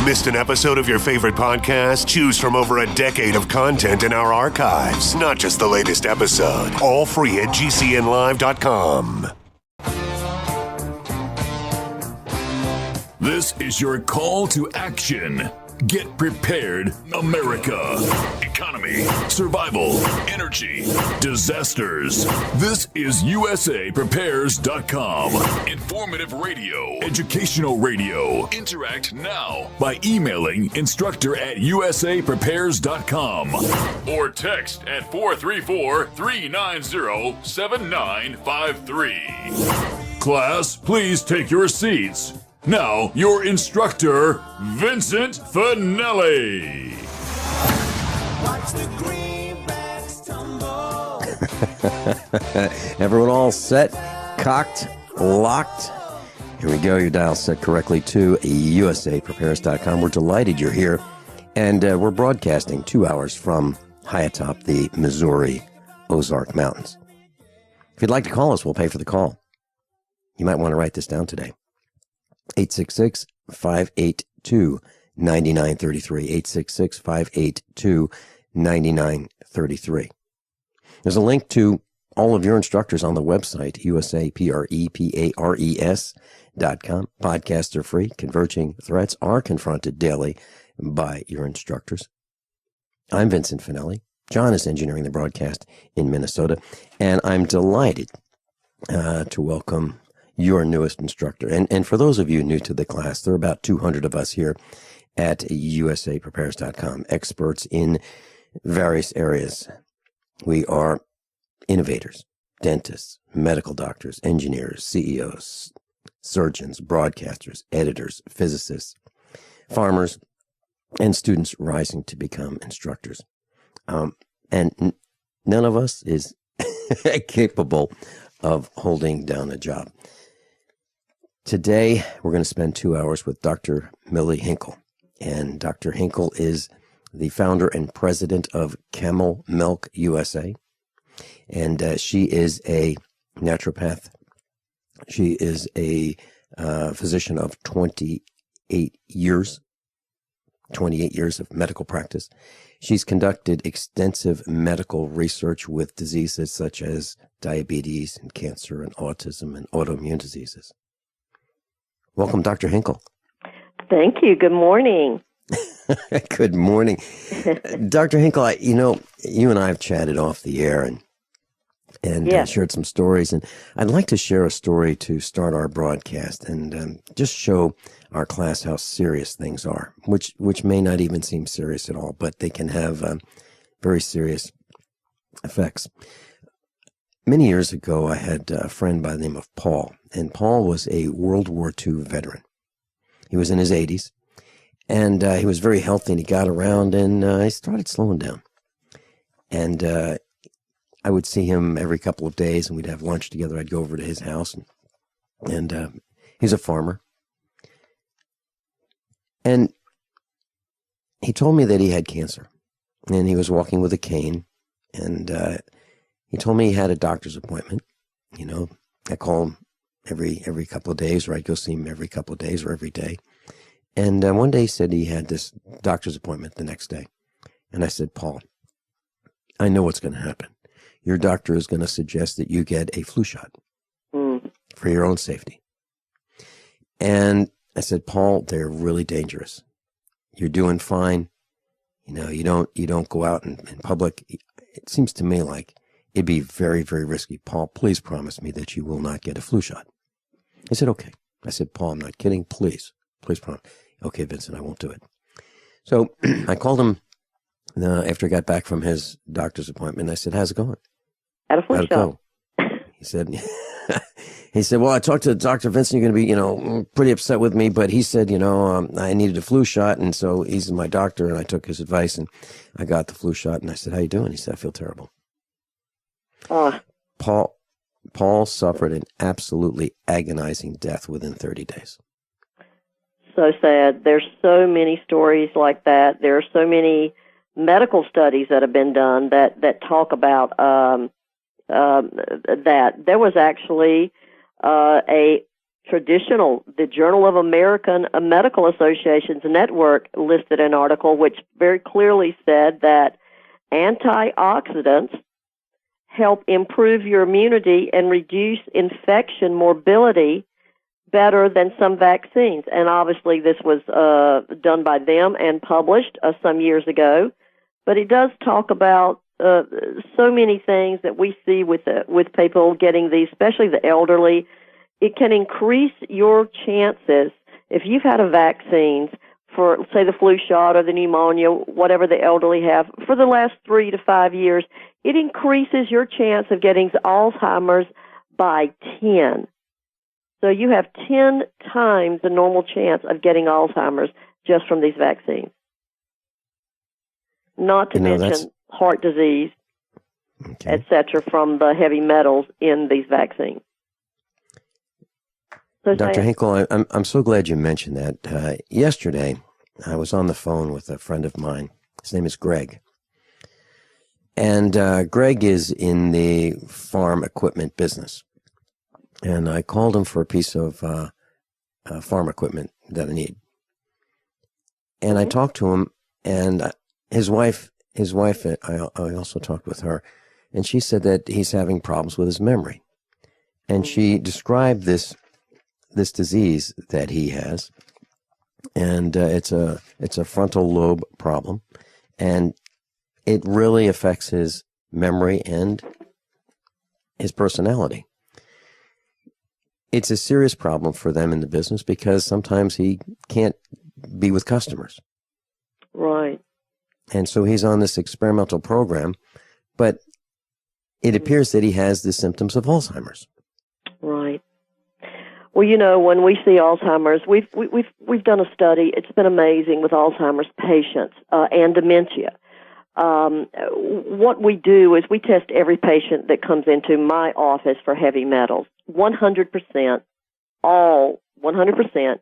Missed an episode of your favorite podcast? Choose from over a decade of content in our archives, not just the latest episode. All free at GCNlive.com. This is your call to action. Get prepared, America. Economy, survival, energy, disasters. This is USAPrepares.com. Informative radio, educational radio. Interact now by emailing instructor@USAPrepares.com or text at 434-390-7953. Class, please take your seats. Now, your instructor, Vincent Finelli. Watch the greenbacks tumble. Everyone all set, cocked, locked? Here we go. Your dial set correctly to USAPrepares.com. We're delighted you're here. And we're broadcasting 2 hours from high atop the Missouri Ozark Mountains. If you'd like to call us, we'll pay for the call. You might want to write this down today. 866-582-9933. 866-582-9933. There's a link to all of your instructors on the website, USAPrepares.com. Podcasts are free. Converging threats are confronted daily by your instructors. I'm Vincent Finelli. John is engineering the broadcast in Minnesota, and I'm delighted to welcome your newest instructor. And for those of you new to the class, there are about 200 of us here at USAPrepares.com, experts in various areas. We are innovators, dentists, medical doctors, engineers, CEOs, surgeons, broadcasters, editors, physicists, farmers, and students rising to become instructors. And none of us is capable of holding down a job. Today, we're going to spend 2 hours with Dr. Millie Hinkle. And Dr. Hinkle is the founder and president of Camel Milk USA. And she is a naturopath. She is a physician of 28 years of medical practice. She's conducted extensive medical research with diseases such as diabetes and cancer and autism and autoimmune diseases. Welcome, Dr. Hinkle. Thank you. Good morning. Good morning. Dr. Hinkle, you and I have chatted off the air and Yes. shared some stories. And I'd like to share a story to start our broadcast and just show our class how serious things are, which may not even seem serious at all, but they can have very serious effects. Many years ago, I had a friend by the name of Paul, and Paul was a World War II veteran. He was in his 80s, and he was very healthy, and he got around, and he started slowing down. And I would see him every couple of days, and we'd have lunch together. I'd go over to his house, and he's a farmer. And he told me that he had cancer, and he was walking with a cane, and he told me he had a doctor's appointment. I call him every couple of days, or I'd go see him every couple of days or every day. And one day he said he had this doctor's appointment the next day. And I said, Paul, I know what's going to happen. Your doctor is going to suggest that you get a flu shot for your own safety. And I said, Paul, they're really dangerous. You're doing fine. You don't go out in public. It seems to me like it'd be very, very risky. Paul, please promise me that you will not get a flu shot. He said, okay. I said, Paul, I'm not kidding. Please promise. Okay, Vincent, I won't do it. So I called him after I got back from his doctor's appointment. I said, how's it going? At a flu shot. He said, well, I talked to Dr. Vincent. You're going to be, pretty upset with me, but he said, I needed a flu shot. And so he's my doctor, and I took his advice, and I got the flu shot. And I said, how you doing? He said, I feel terrible. Paul suffered an absolutely agonizing death within 30 days. So sad. There's so many stories like that. There are so many medical studies that have been done that talk about that. There was actually a traditional. The Journal of American Medical Associations Network listed an article which very clearly said that antioxidants help improve your immunity and reduce infection morbidity better than some vaccines. And obviously this was done by them and published some years ago. But it does talk about so many things that we see with people getting these, especially the elderly. It can increase your chances if you've had a vaccine for, say, the flu shot or the pneumonia, whatever the elderly have, for the last 3 to 5 years, it increases your chance of getting Alzheimer's by 10. So you have 10 times the normal chance of getting Alzheimer's just from these vaccines. Not to mention heart disease, et cetera, from the heavy metals in these vaccines. So Dr. Hinkle, I'm so glad you mentioned that. Yesterday, I was on the phone with a friend of mine. His name is Greg. And Greg is in the farm equipment business. And I called him for a piece of farm equipment that I need. And I talked to him, and his wife, I also talked with her, and she said that he's having problems with his memory. And she described this disease that he has, and it's a frontal lobe problem, and it really affects his memory and his personality. It's a serious problem for them in the business because sometimes he can't be with customers. Right. And so he's on this experimental program, but it appears that he has the symptoms of Alzheimer's. Right. Well, you know, when we see Alzheimer's, we've done a study. It's been amazing with Alzheimer's patients and dementia. What we do is we test every patient that comes into my office for heavy metals. 100%, all 100%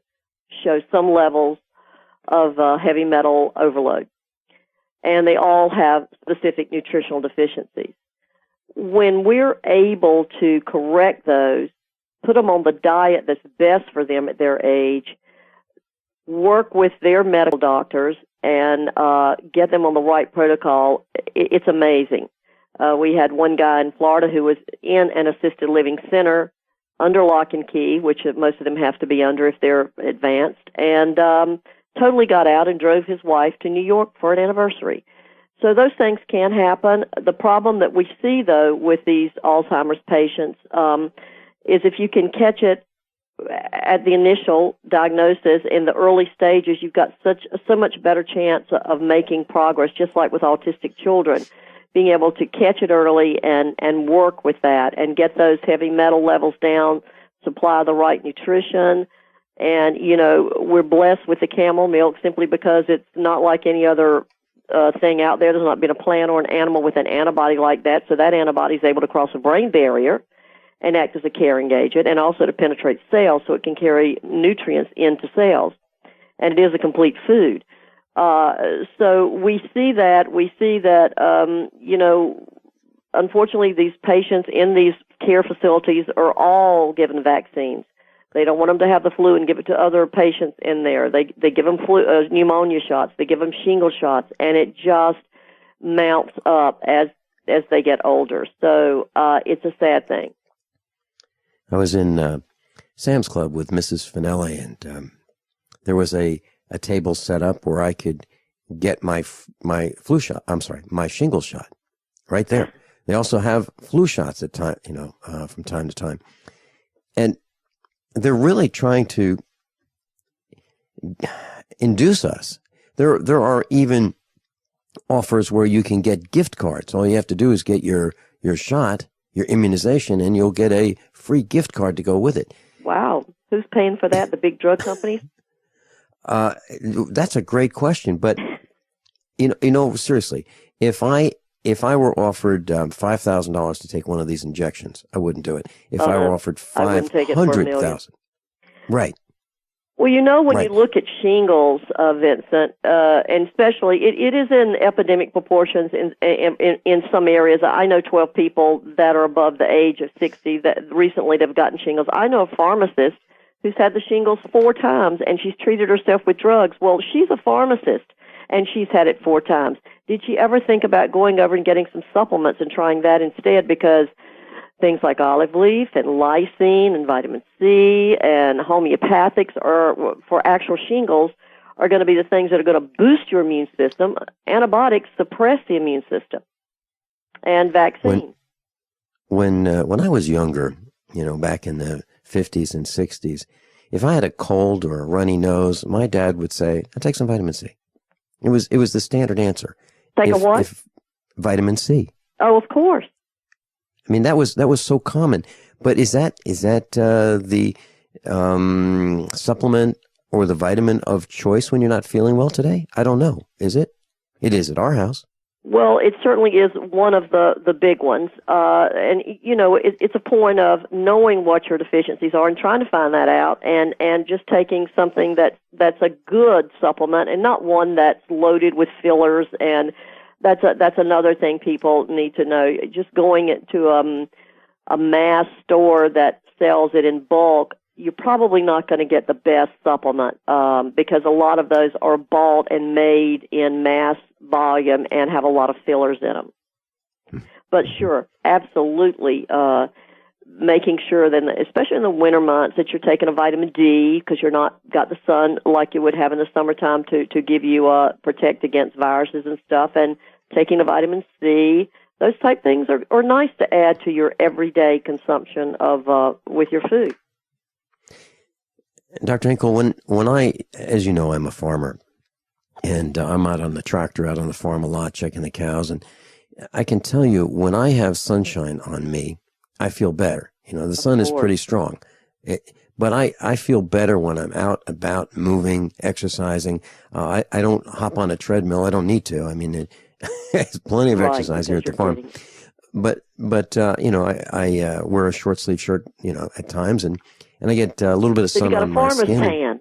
show some levels of heavy metal overload. And they all have specific nutritional deficiencies. When we're able to correct those, put them on the diet that's best for them at their age, work with their medical doctors, and get them on the right protocol, it's amazing. We had one guy in Florida who was in an assisted living center under lock and key, which most of them have to be under if they're advanced, and totally got out and drove his wife to New York for an anniversary. So those things can happen. The problem that we see, though, with these Alzheimer's patients is if you can catch it at the initial diagnosis in the early stages, you've got so much better chance of making progress, just like with autistic children, being able to catch it early and work with that and get those heavy metal levels down, supply the right nutrition. And, you know, we're blessed with the camel milk simply because it's not like any other thing out there. There's not been a plant or an animal with an antibody like that, so that antibody is able to cross a brain barrier and act as a carrying agent, and also to penetrate cells so it can carry nutrients into cells. And it is a complete food. So we see that, you know, unfortunately these patients in these care facilities are all given vaccines. They don't want them to have the flu and give it to other patients in there. They give them pneumonia shots. They give them shingle shots, and it just mounts up as they get older. So it's a sad thing. I was in Sam's Club with Mrs. Finelli, and there was a table set up where I could get my flu shot. I'm sorry, my shingle shot, right there. They also have flu shots at time, from time to time, and they're really trying to induce us. There are even offers where you can get gift cards. All you have to do is get your shot, your immunization, and you'll get a free gift card to go with it. Wow. Who's paying for that? The big drug companies? That's a great question. But, seriously, if I were offered $5,000 to take one of these injections, I wouldn't do it. If I were offered $500,000. Right. Well, when you look at shingles, Vincent, and especially, it is in epidemic proportions in some areas. I know 12 people that are above the age of 60 that recently have gotten shingles. I know a pharmacist who's had the shingles 4 times, and she's treated herself with drugs. Well, she's a pharmacist, and she's had it 4 times. Did she ever think about going over and getting some supplements and trying that instead? Because things like olive leaf and lysine and vitamin C and homeopathics are, for actual shingles, are going to be the things that are going to boost your immune system. Antibiotics suppress the immune system, and vaccines. When I was younger, back in the 50s and 60s, if I had a cold or a runny nose, my dad would say, "I'll take some vitamin C." It was the standard answer. Take a what? Vitamin C. Oh, of course. I mean, that was so common. But is that the supplement or the vitamin of choice when you're not feeling well today? I don't know. Is it? It is at our house. Well, it certainly is one of the big ones. And, it's a point of knowing what your deficiencies are and trying to find that out, and just taking something that's a good supplement and not one that's loaded with fillers. And that's another thing people need to know. Just going to a mass store that sells it in bulk, you're probably not going to get the best supplement because a lot of those are bought and made in mass volume and have a lot of fillers in them. But sure, absolutely, making sure that, especially in the winter months, that you're taking a vitamin D because you're not got the sun like you would have in the summertime to give you protect against viruses and stuff, and taking a vitamin C. Those type things are nice to add to your everyday consumption of with your food. Dr. Hinkle, when I, as you know, I'm a farmer, and I'm out on the tractor, out on the farm a lot, checking the cows, and I can tell you, when I have sunshine on me, I feel better. The sun is pretty strong, but I feel better when I'm out about, moving, exercising. I don't hop on a treadmill. I don't need to. I mean, there's plenty of exercise here at the farm. But I wear a short sleeve shirt, at times, and I get a little bit of sun on my skin. You got a farmer's tan.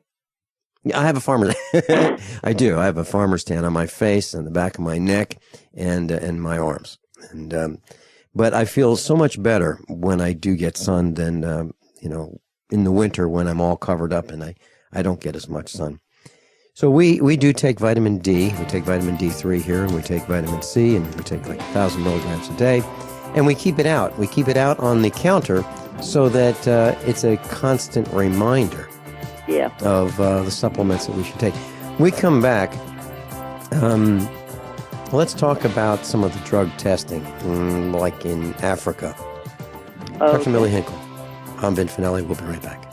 Yeah, I have a farmer's. I do. I have a farmer's tan on my face and the back of my neck and my arms. But I feel so much better when I do get sun than in the winter when I'm all covered up and I don't get as much sun. So we do take vitamin D. We take vitamin D3 here, and we take vitamin C, and we take like 1,000 milligrams a day, and we keep it out. We keep it out on the counter so that it's a constant reminder of the supplements that we should take. We come back. Let's talk about some of the drug testing, like in Africa. Dr. Millie Hinkle. I'm Vin Finelli. We'll be right back.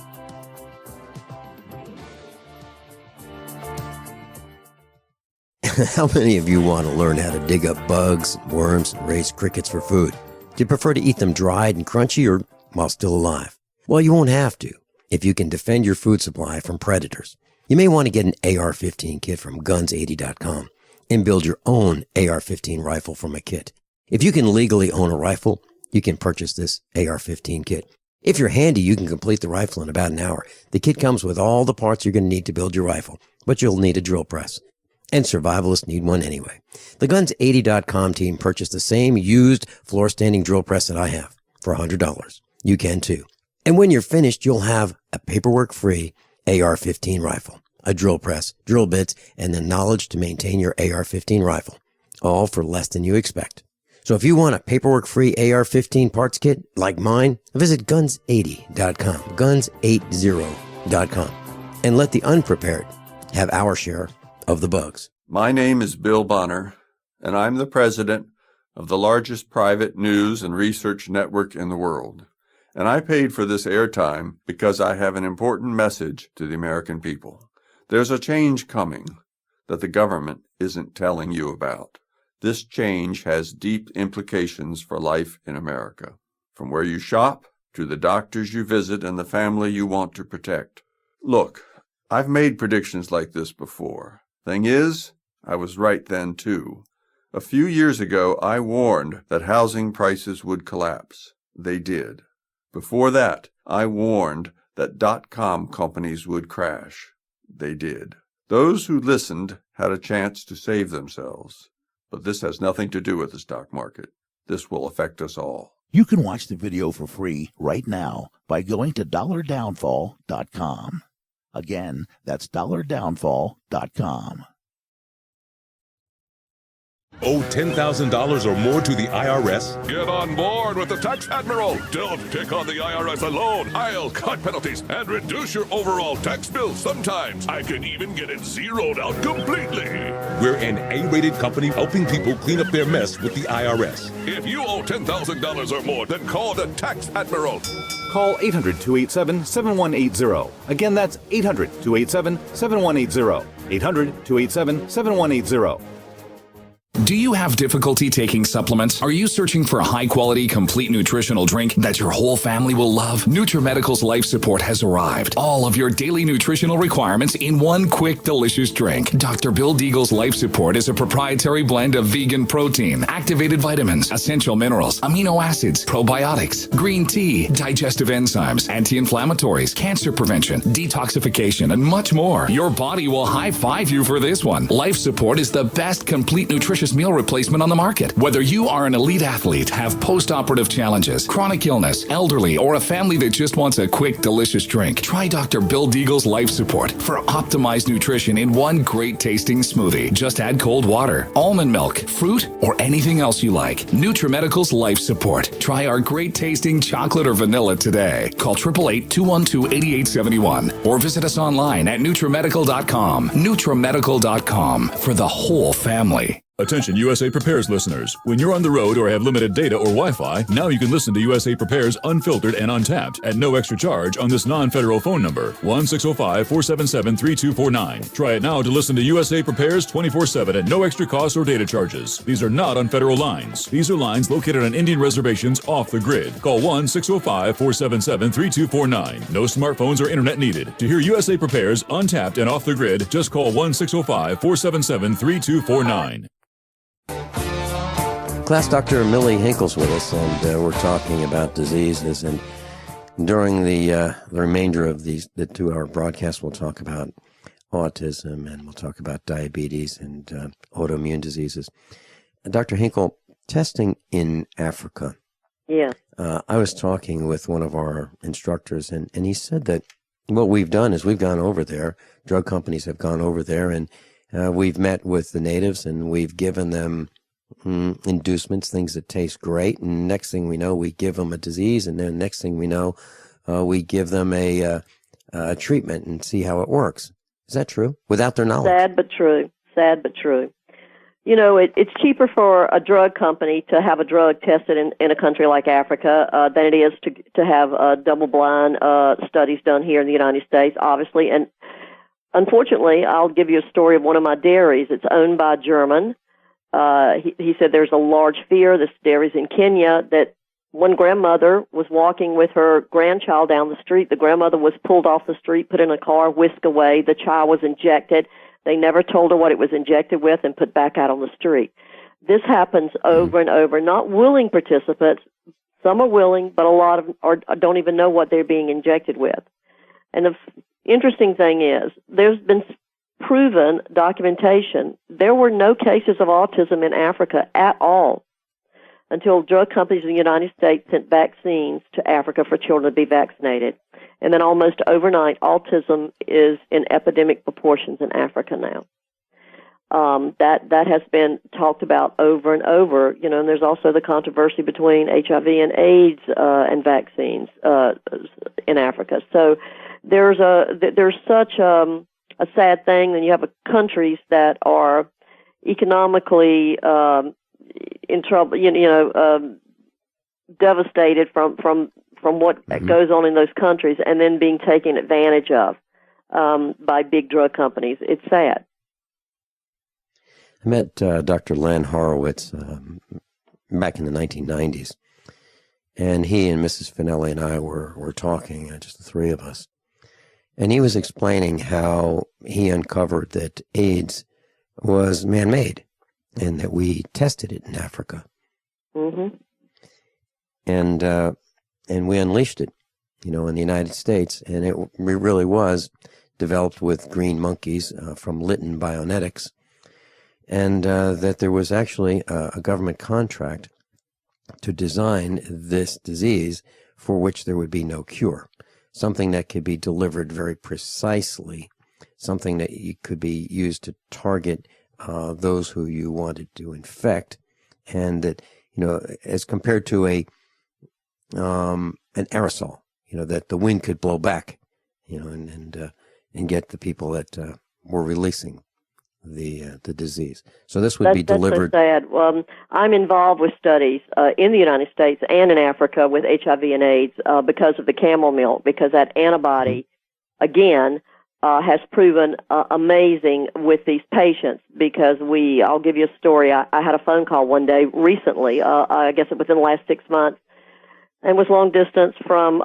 How many of you want to learn how to dig up bugs, worms, and raise crickets for food? Do you prefer to eat them dried and crunchy or while still alive? Well, you won't have to if you can defend your food supply from predators. You may want to get an AR-15 kit from guns80.com and build your own AR-15 rifle from a kit. If you can legally own a rifle, you can purchase this AR-15 kit. If you're handy, you can complete the rifle in about an hour. The kit comes with all the parts you're going to need to build your rifle, but you'll need a drill press. And survivalists need one anyway. The Guns80.com team purchased the same used floor-standing drill press that I have for $100. You can too. And when you're finished, you'll have a paperwork-free AR-15 rifle, a drill press, drill bits, and the knowledge to maintain your AR-15 rifle, all for less than you expect. So if you want a paperwork-free AR-15 parts kit like mine, visit Guns80.com, Guns80.com, and let the unprepared have our share of the bugs. My name is Bill Bonner, and I'm the president of the largest private news and research network in the world. And I paid for this airtime because I have an important message to the American people. There's a change coming that the government isn't telling you about. This change has deep implications for life in America, from where you shop to the doctors you visit and the family you want to protect. Look, I've made predictions like this before. Thing is, I was right then, too. A few years ago, I warned that housing prices would collapse. They did. Before that, I warned that .com companies would crash. They did. Those who listened had a chance to save themselves. But this has nothing to do with the stock market. This will affect us all. You can watch the video for free right now by going to dollardownfall.com. Again, that's dollardownfall.com. Owe $10,000 or more to the IRS? Get on board with the Tax Admiral. Don't pick on the IRS alone. I'll cut penalties and reduce your overall tax bill. Sometimes I can even get it zeroed out completely. We're an A-rated company helping people clean up their mess with the IRS. If you owe $10,000 or more, then call the Tax Admiral. Call 800-287-7180. Again, that's 800-287-7180. 800-287-7180. Do you have difficulty taking supplements? Are you searching for a high-quality, complete nutritional drink that your whole family will love? NutriMedical's Life Support has arrived. All of your daily nutritional requirements in one quick, delicious drink. Dr. Bill Deagle's Life Support is a proprietary blend of vegan protein, activated vitamins, essential minerals, amino acids, probiotics, green tea, digestive enzymes, anti-inflammatories, cancer prevention, detoxification, and much more. Your body will high-five you for this one. Life Support is the best complete nutritious meal replacement on the market. Whether you are an elite athlete, have post-operative challenges, chronic illness, elderly, or a family that just wants a quick, delicious drink, try Dr. Bill Deagle's Life Support for optimized nutrition in one great tasting smoothie. Just add cold water, almond milk, fruit, or anything else you like. NutriMedical's Life Support. Try our great tasting chocolate or vanilla today. Call 888-212-8871 or visit us online at NutriMedical.com. NutriMedical.com for the whole family. Attention USA Prepares listeners. When you're on the road or have limited data or Wi-Fi, now you can listen to USA Prepares unfiltered and untapped at no extra charge on this non-federal phone number, 1-605-477-3249. Try it now to listen to USA Prepares 24/7 at no extra cost or data charges. These are not on federal lines. These are lines located on Indian reservations off the grid. Call 1-605-477-3249. No smartphones or internet needed. To hear USA Prepares untapped and off the grid, just call 1-605-477-3249. Class Dr. Millie Hinkle's with us, and we're talking about diseases. And during the remainder of the 2-hour broadcast, we'll talk about autism, and we'll talk about diabetes and autoimmune diseases. Dr. Hinkle, testing in Africa. Yeah. I was talking with one of our instructors, and he said that what we've done is we've gone over there, drug companies have gone over there, and we've met with the natives, and we've given them inducements, things that taste great, and next thing we know, we give them a disease, and then next thing we know, we give them a treatment and see how it works. Is that true? Without their knowledge? Sad but true. Sad but true. You know, it's cheaper for a drug company to have a drug tested in a country like Africa than it is to have double-blind studies done here in the United States, obviously. And unfortunately, I'll give you a story of one of my dairies. It's owned by a German. He said there's a large fear, this dairy's in Kenya, that one grandmother was walking with her grandchild down the street. The grandmother was pulled off the street, put in a car, whisked away. The child was injected. They never told her what it was injected with and put back out on the street. This happens over and over. Not willing participants. Some are willing, but a lot of them don't even know what they're being injected with. And the interesting thing is there's been proven documentation. There were no cases of autism in Africa at all until drug companies in the United States sent vaccines to Africa for children to be vaccinated. And then almost overnight, autism is in epidemic proportions in Africa now. That has been talked about over and over, you know, and there's also the controversy between HIV and AIDS and vaccines in Africa. So there's such a sad thing when you have countries that are economically in trouble, devastated from what goes on in those countries, and then being taken advantage of by big drug companies. It's sad. I met Dr. Len Horowitz back in the 1990s, and he and Mrs. Finelli and I were talking, just the three of us. And he was explaining how he uncovered that AIDS was man-made and that we tested it in Africa. Mm-hmm. And we unleashed it, in the United States. And it really was developed with green monkeys from Lytton Bionetics. And that there was actually a government contract to design this disease for which there would be no cure, something that could be delivered very precisely, something that could be used to target those who you wanted to infect, and that, as compared to an aerosol, that the wind could blow back, and get the people that were releasing the disease. So this would be delivered. That's so sad. I'm involved with studies in the United States and in Africa with HIV and AIDS because of the camel milk, because that antibody, again, has proven amazing with these patients. Because I'll give you a story. I had a phone call one day recently, I guess within the last 6 months, and was long distance from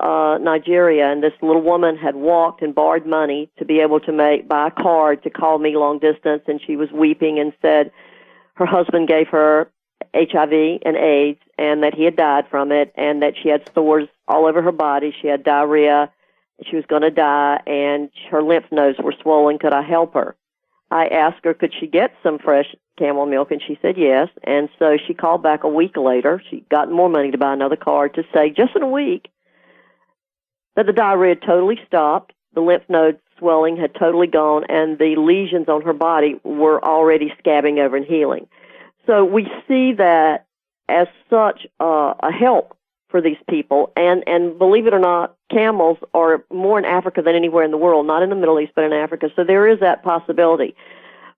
Nigeria, and this little woman had walked and borrowed money to be able to buy a card to call me long distance, and she was weeping and said her husband gave her HIV and AIDS, and that he had died from it, and that she had sores all over her body, she had diarrhea, and she was going to die, and her lymph nodes were swollen. Could I help her? I asked her, could she get some fresh camel milk, and she said yes. And so she called back a week later. She got more money to buy another card to say, just in a week, that the diarrhea had totally stopped, the lymph node swelling had totally gone, and the lesions on her body were already scabbing over and healing. So we see that as such a help for these people. And believe it or not, camels are more in Africa than anywhere in the world, not in the Middle East, but in Africa. So there is that possibility.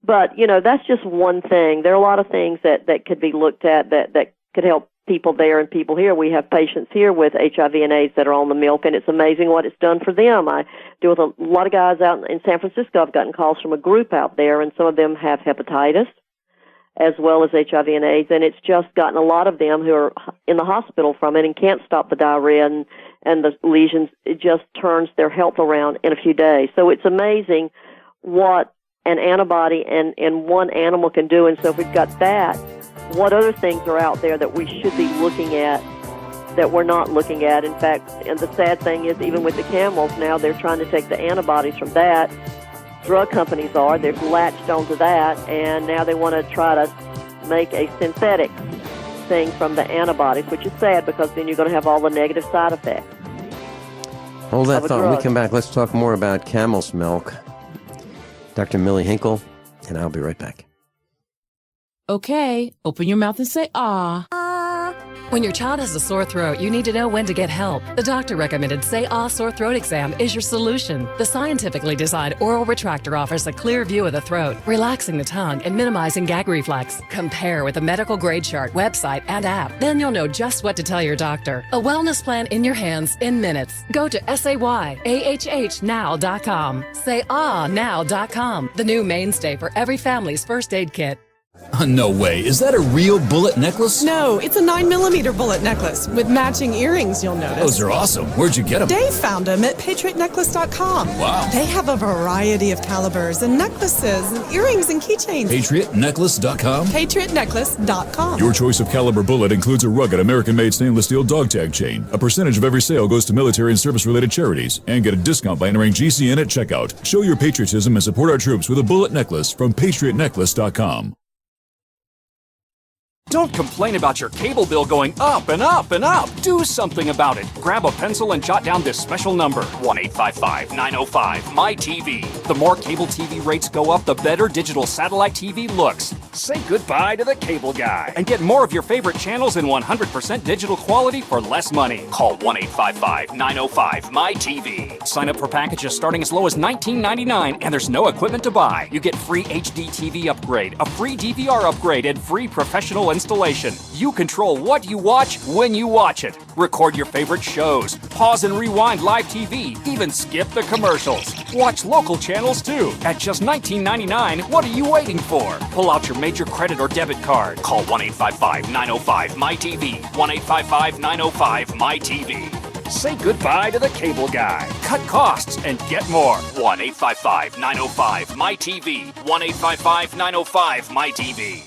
But, that's just one thing. There are a lot of things that could be looked at that could help people there and people here. We have patients here with HIV and AIDS that are on the milk, and it's amazing what it's done for them. I deal with a lot of guys out in San Francisco. I've gotten calls from a group out there, and some of them have hepatitis as well as HIV and AIDS, and it's just gotten a lot of them who are in the hospital from it and can't stop the diarrhea and the lesions. It just turns their health around in a few days. So it's amazing what an antibody and one animal can do. And so if we've got that, what other things are out there that we should be looking at that we're not looking at? In fact, and the sad thing is, even with the camels now, they're trying to take the antibodies from that. Drug companies they've latched onto that, and now they want to try to make a synthetic thing from the antibodies, which is sad because then you're going to have all the negative side effects. Hold that thought. When we come back, let's talk more about camel's milk. Dr. Millie Hinkle, and I'll be right back. Okay, open your mouth and say ah. When your child has a sore throat, you need to know when to get help. The doctor recommended Say Ah Sore Throat Exam is your solution. The scientifically designed oral retractor offers a clear view of the throat, relaxing the tongue and minimizing gag reflex. Compare with a medical grade chart, website, and app. Then you'll know just what to tell your doctor. A wellness plan in your hands in minutes. Go to SayAHHnow.com. SayAhNow.com, the new mainstay for every family's first aid kit. No way. Is that a real bullet necklace? No, it's a 9mm bullet necklace with matching earrings, you'll notice. Those are awesome. Where'd you get them? Dave found them at PatriotNecklace.com. Wow. They have a variety of calibers and necklaces and earrings and keychains. PatriotNecklace.com? PatriotNecklace.com. Your choice of caliber bullet includes a rugged American-made stainless steel dog tag chain. A percentage of every sale goes to military and service-related charities. And get a discount by entering GCN at checkout. Show your patriotism and support our troops with a bullet necklace from PatriotNecklace.com. Don't complain about your cable bill going up and up and up. Do something about it. Grab a pencil and jot down this special number, 1-855-905-MY-TV. The more cable TV rates go up, the better digital satellite TV looks. Say goodbye to the cable guy and get more of your favorite channels in 100% digital quality for less money. Call 1-855-905-MY-TV. Sign up for packages starting as low as $19.99, and there's no equipment to buy. You get free HD TV upgrade, a free DVR upgrade, and free professional installation. You control what you watch when you watch it. Record your favorite shows, pause and rewind live TV, even skip the commercials. Watch local channels too. At just $19.99, what are you waiting for? Pull out your major credit or debit card. Call 1-855-905-MY-TV. 1-855-905-MY-TV. Say goodbye to the cable guy. Cut costs and get more. 1-855-905-MY-TV. 1-855-905-MY-TV.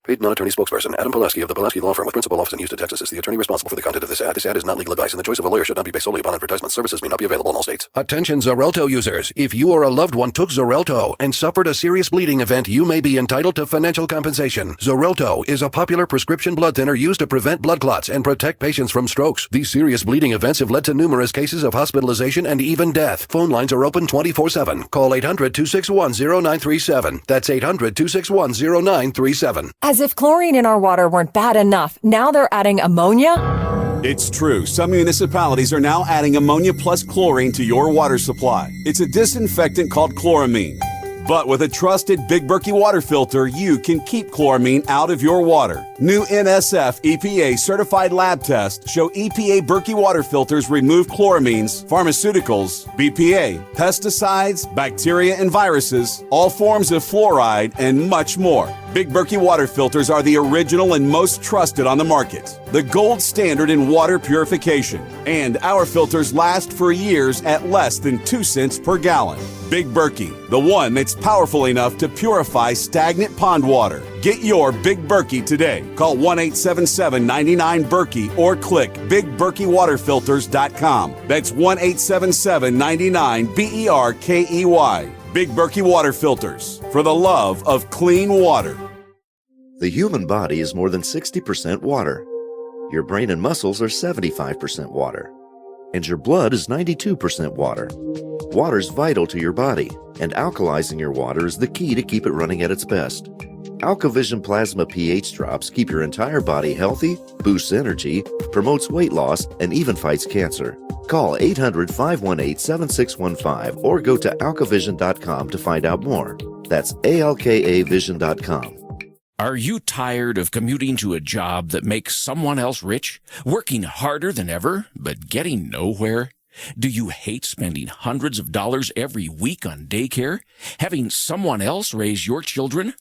Paid non-attorney spokesperson Adam Pulaski of the Pulaski Law Firm with principal office in Houston, Texas is the attorney responsible for the content of this ad. This ad is not legal advice, and the choice of a lawyer should not be based solely upon advertisement. Services may not be available in all states. Attention Xarelto users. If you or a loved one took Xarelto and suffered a serious bleeding event, you may be entitled to financial compensation. Xarelto is a popular prescription blood thinner used to prevent blood clots and protect patients from strokes. These serious bleeding events have led to numerous cases of hospitalization and even death. Phone lines are open 24/7. Call 800-261-0937. That's 800-261-0937. As if chlorine in our water weren't bad enough, now they're adding ammonia? It's true. Some municipalities are now adding ammonia plus chlorine to your water supply. It's a disinfectant called chloramine. But with a trusted Big Berkey water filter, you can keep chloramine out of your water. New NSF EPA certified lab tests show EPA Berkey water filters remove chloramines, pharmaceuticals, BPA, pesticides, bacteria and viruses, all forms of fluoride, and much more. Big Berkey water filters are the original and most trusted on the market. The gold standard in water purification. And our filters last for years at less than 2 cents per gallon. Big Berkey, the one that's powerful enough to purify stagnant pond water. Get your Big Berkey today. Call 1-877-99-BERKEY or click BigBerkeyWaterFilters.com. That's 1-877-99-BERKEY. Big Berkey Water Filters, for the love of clean water. The human body is more than 60% water. Your brain and muscles are 75% water. And your blood is 92% water. Water's vital to your body, and alkalizing your water is the key to keep it running at its best. AlkaVision Plasma pH drops keep your entire body healthy, boosts energy, promotes weight loss, and even fights cancer. Call 800-518-7615 or go to alkavision.com to find out more. That's ALKAvision.com. Are you tired of commuting to a job that makes someone else rich, working harder than ever, but getting nowhere? Do you hate spending hundreds of dollars every week on daycare, having someone else raise your children?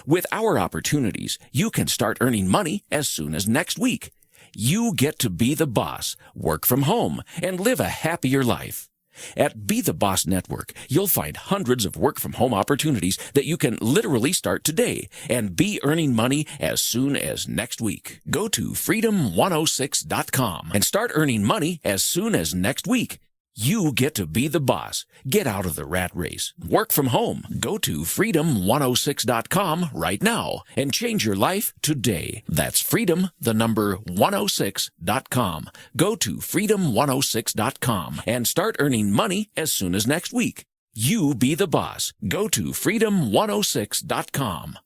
With our opportunities, you can start earning money as soon as next week. You get to be the boss, work from home, and live a happier life. At Be the Boss Network, you'll find hundreds of work-from-home opportunities that you can literally start today and be earning money as soon as next week. Go to freedom106.com and start earning money as soon as next week. You get to be the boss. Get out of the rat race. Work from home. Go to freedom106.com right now and change your life today. That's freedom, the number 106.com. Go to freedom106.com and start earning money as soon as next week. You be the boss. Go to freedom106.com.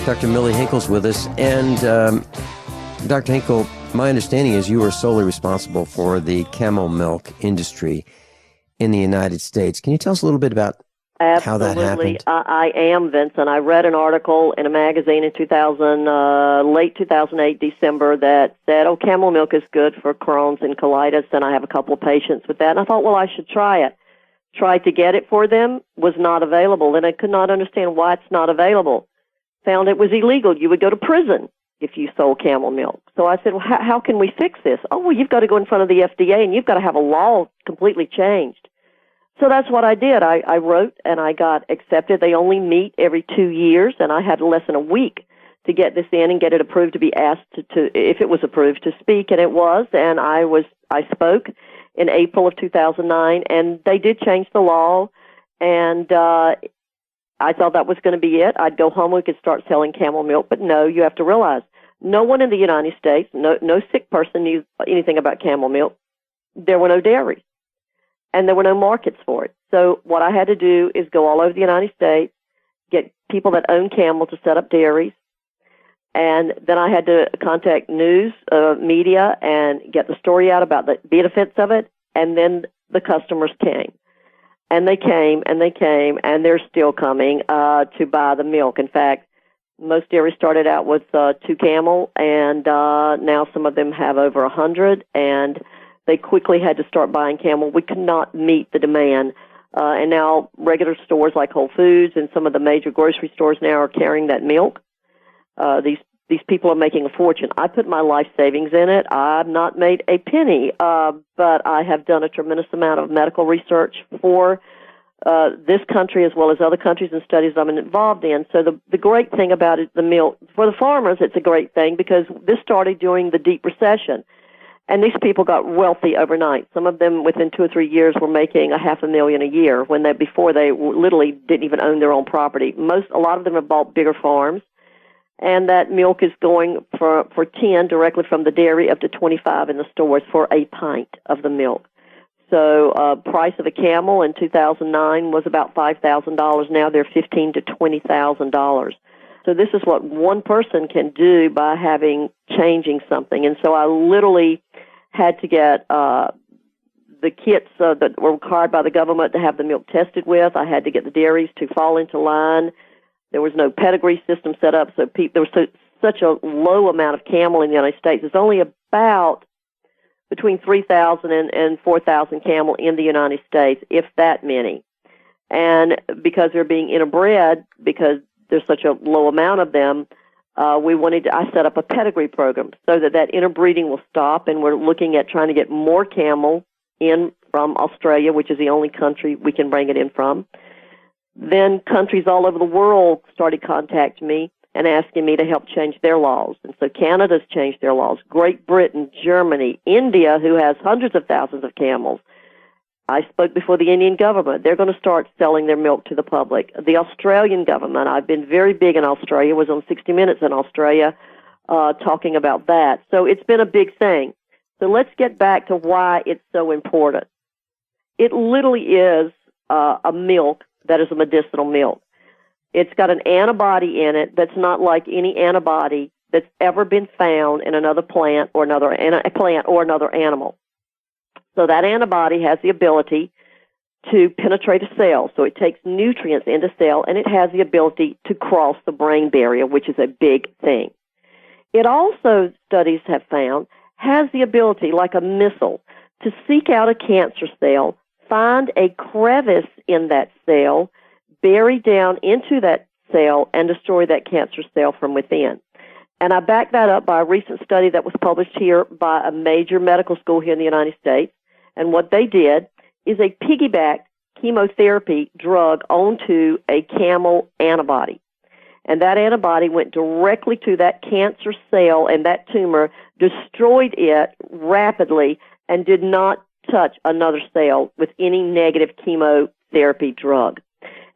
Dr. Millie Hinkle's with us, and Dr. Hinkle, my understanding is you were solely responsible for the camel milk industry in the United States. Can you tell us a little bit about how that happened? I am, Vincent. I read an article in a magazine in late 2008, December, that said, camel milk is good for Crohn's and colitis, and I have a couple of patients with that. And I thought, well, I should try it. Tried to get it for them, was not available, and I could not understand why it's not available. Found it was illegal. You would go to prison if you sold camel milk. So I said, well, how can we fix this? Oh, well, you've got to go in front of the FDA, and you've got to have a law completely changed. So that's what I did. I wrote, and I got accepted. They only meet every 2 years, and I had less than a week to get this in and get it approved, to be asked to if it was approved, to speak, and it was. And I spoke in April of 2009, and they did change the law, and I thought that was going to be it. I'd go home, we could start selling camel milk. But no, you have to realize, no one in the United States, no sick person knew anything about camel milk. There were no dairies, and there were no markets for it. So what I had to do is go all over the United States, get people that own camel to set up dairies, and then I had to contact news, media, and get the story out about the benefits of it, and then the customers came. And they came, and they're still coming to buy the milk. In fact, most dairies started out with 2 camel, and now some of them have over 100, and they quickly had to start buying camel. We could not meet the demand. And now regular stores like Whole Foods and some of the major grocery stores now are carrying that milk. These people are making a fortune. I put my life savings in it. I've not made a penny, but I have done a tremendous amount of medical research for this country as well as other countries and studies I'm involved in. So the great thing about it, the milk, for the farmers, it's a great thing because this started during the deep recession. And these people got wealthy overnight. Some of them within 2 or 3 years were making $500,000 a year before they literally didn't even own their own property. A lot of them have bought bigger farms. And that milk is going for 10 directly from the dairy up to 25 in the stores for a pint of the milk. So price of a camel in 2009 was about $5,000. Now they're $15,000 to $20,000. So this is what one person can do by changing something. And so I literally had to get the kits that were required by the government to have the milk tested with. I had to get the dairies to fall into line. There was no pedigree system set up, so there was such a low amount of camel in the United States. There's only about between 3,000 and 4,000 camel in the United States, if that many. And because they're being interbred, because there's such a low amount of them, I set up a pedigree program so that interbreeding will stop, and we're looking at trying to get more camel in from Australia, which is the only country we can bring it in from. Then countries all over the world started contacting me and asking me to help change their laws. And so Canada's changed their laws. Great Britain, Germany, India, who has hundreds of thousands of camels. I spoke before the Indian government. They're going to start selling their milk to the public. The Australian government, I've been very big in Australia, was on 60 Minutes in Australia talking about that. So it's been a big thing. So let's get back to why it's so important. It literally is a milk that is a medicinal milk. It's got an antibody in it that's not like any antibody that's ever been found in another plant or another animal. So that antibody has the ability to penetrate a cell. So it takes nutrients into cell, and it has the ability to cross the brain barrier, which is a big thing. It also, studies have found, has the ability, like a missile, to seek out a cancer cell, find a crevice in that cell, bury down into that cell, and destroy that cancer cell from within. And I back that up by a recent study that was published here by a major medical school here in the United States. And what they did is they piggybacked chemotherapy drug onto a camel antibody. And that antibody went directly to that cancer cell, and that tumor destroyed it rapidly and did not touch another cell with any negative chemotherapy drug.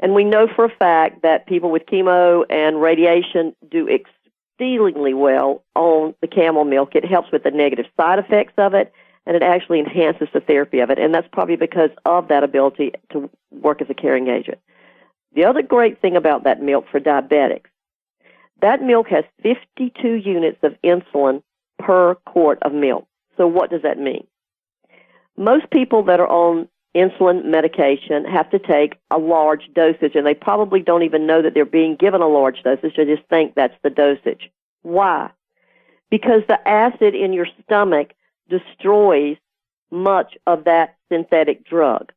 And we know for a fact that people with chemo and radiation do exceedingly well on the camel milk. It helps with the negative side effects of it, and it actually enhances the therapy of it. And that's probably because of that ability to work as a carrying agent. The other great thing about that milk for diabetics, that milk has 52 units of insulin per quart of milk. So what does that mean? Most people that are on insulin medication have to take a large dosage, and they probably don't even know that they're being given a large dosage. They just think that's the dosage. Why? Because the acid in your stomach destroys much of that synthetic drug.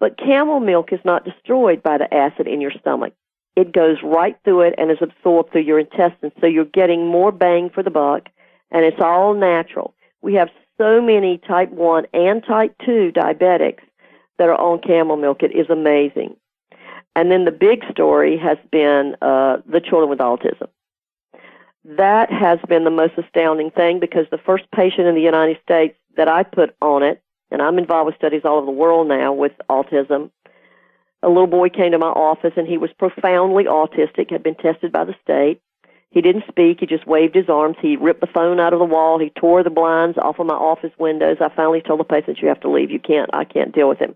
But camel milk is not destroyed by the acid in your stomach. It goes right through it and is absorbed through your intestines, so you're getting more bang for the buck, and it's all natural. We have so many type 1 and type 2 diabetics that are on camel milk. It is amazing. And then the big story has been the children with autism. That has been the most astounding thing, because the first patient in the United States that I put on it, and I'm involved with studies all over the world now with autism, a little boy came to my office, and he was profoundly autistic, had been tested by the state. He didn't speak. He just waved his arms. He ripped the phone out of the wall. He tore the blinds off of my office windows. I finally told the patient, you have to leave. I can't deal with him.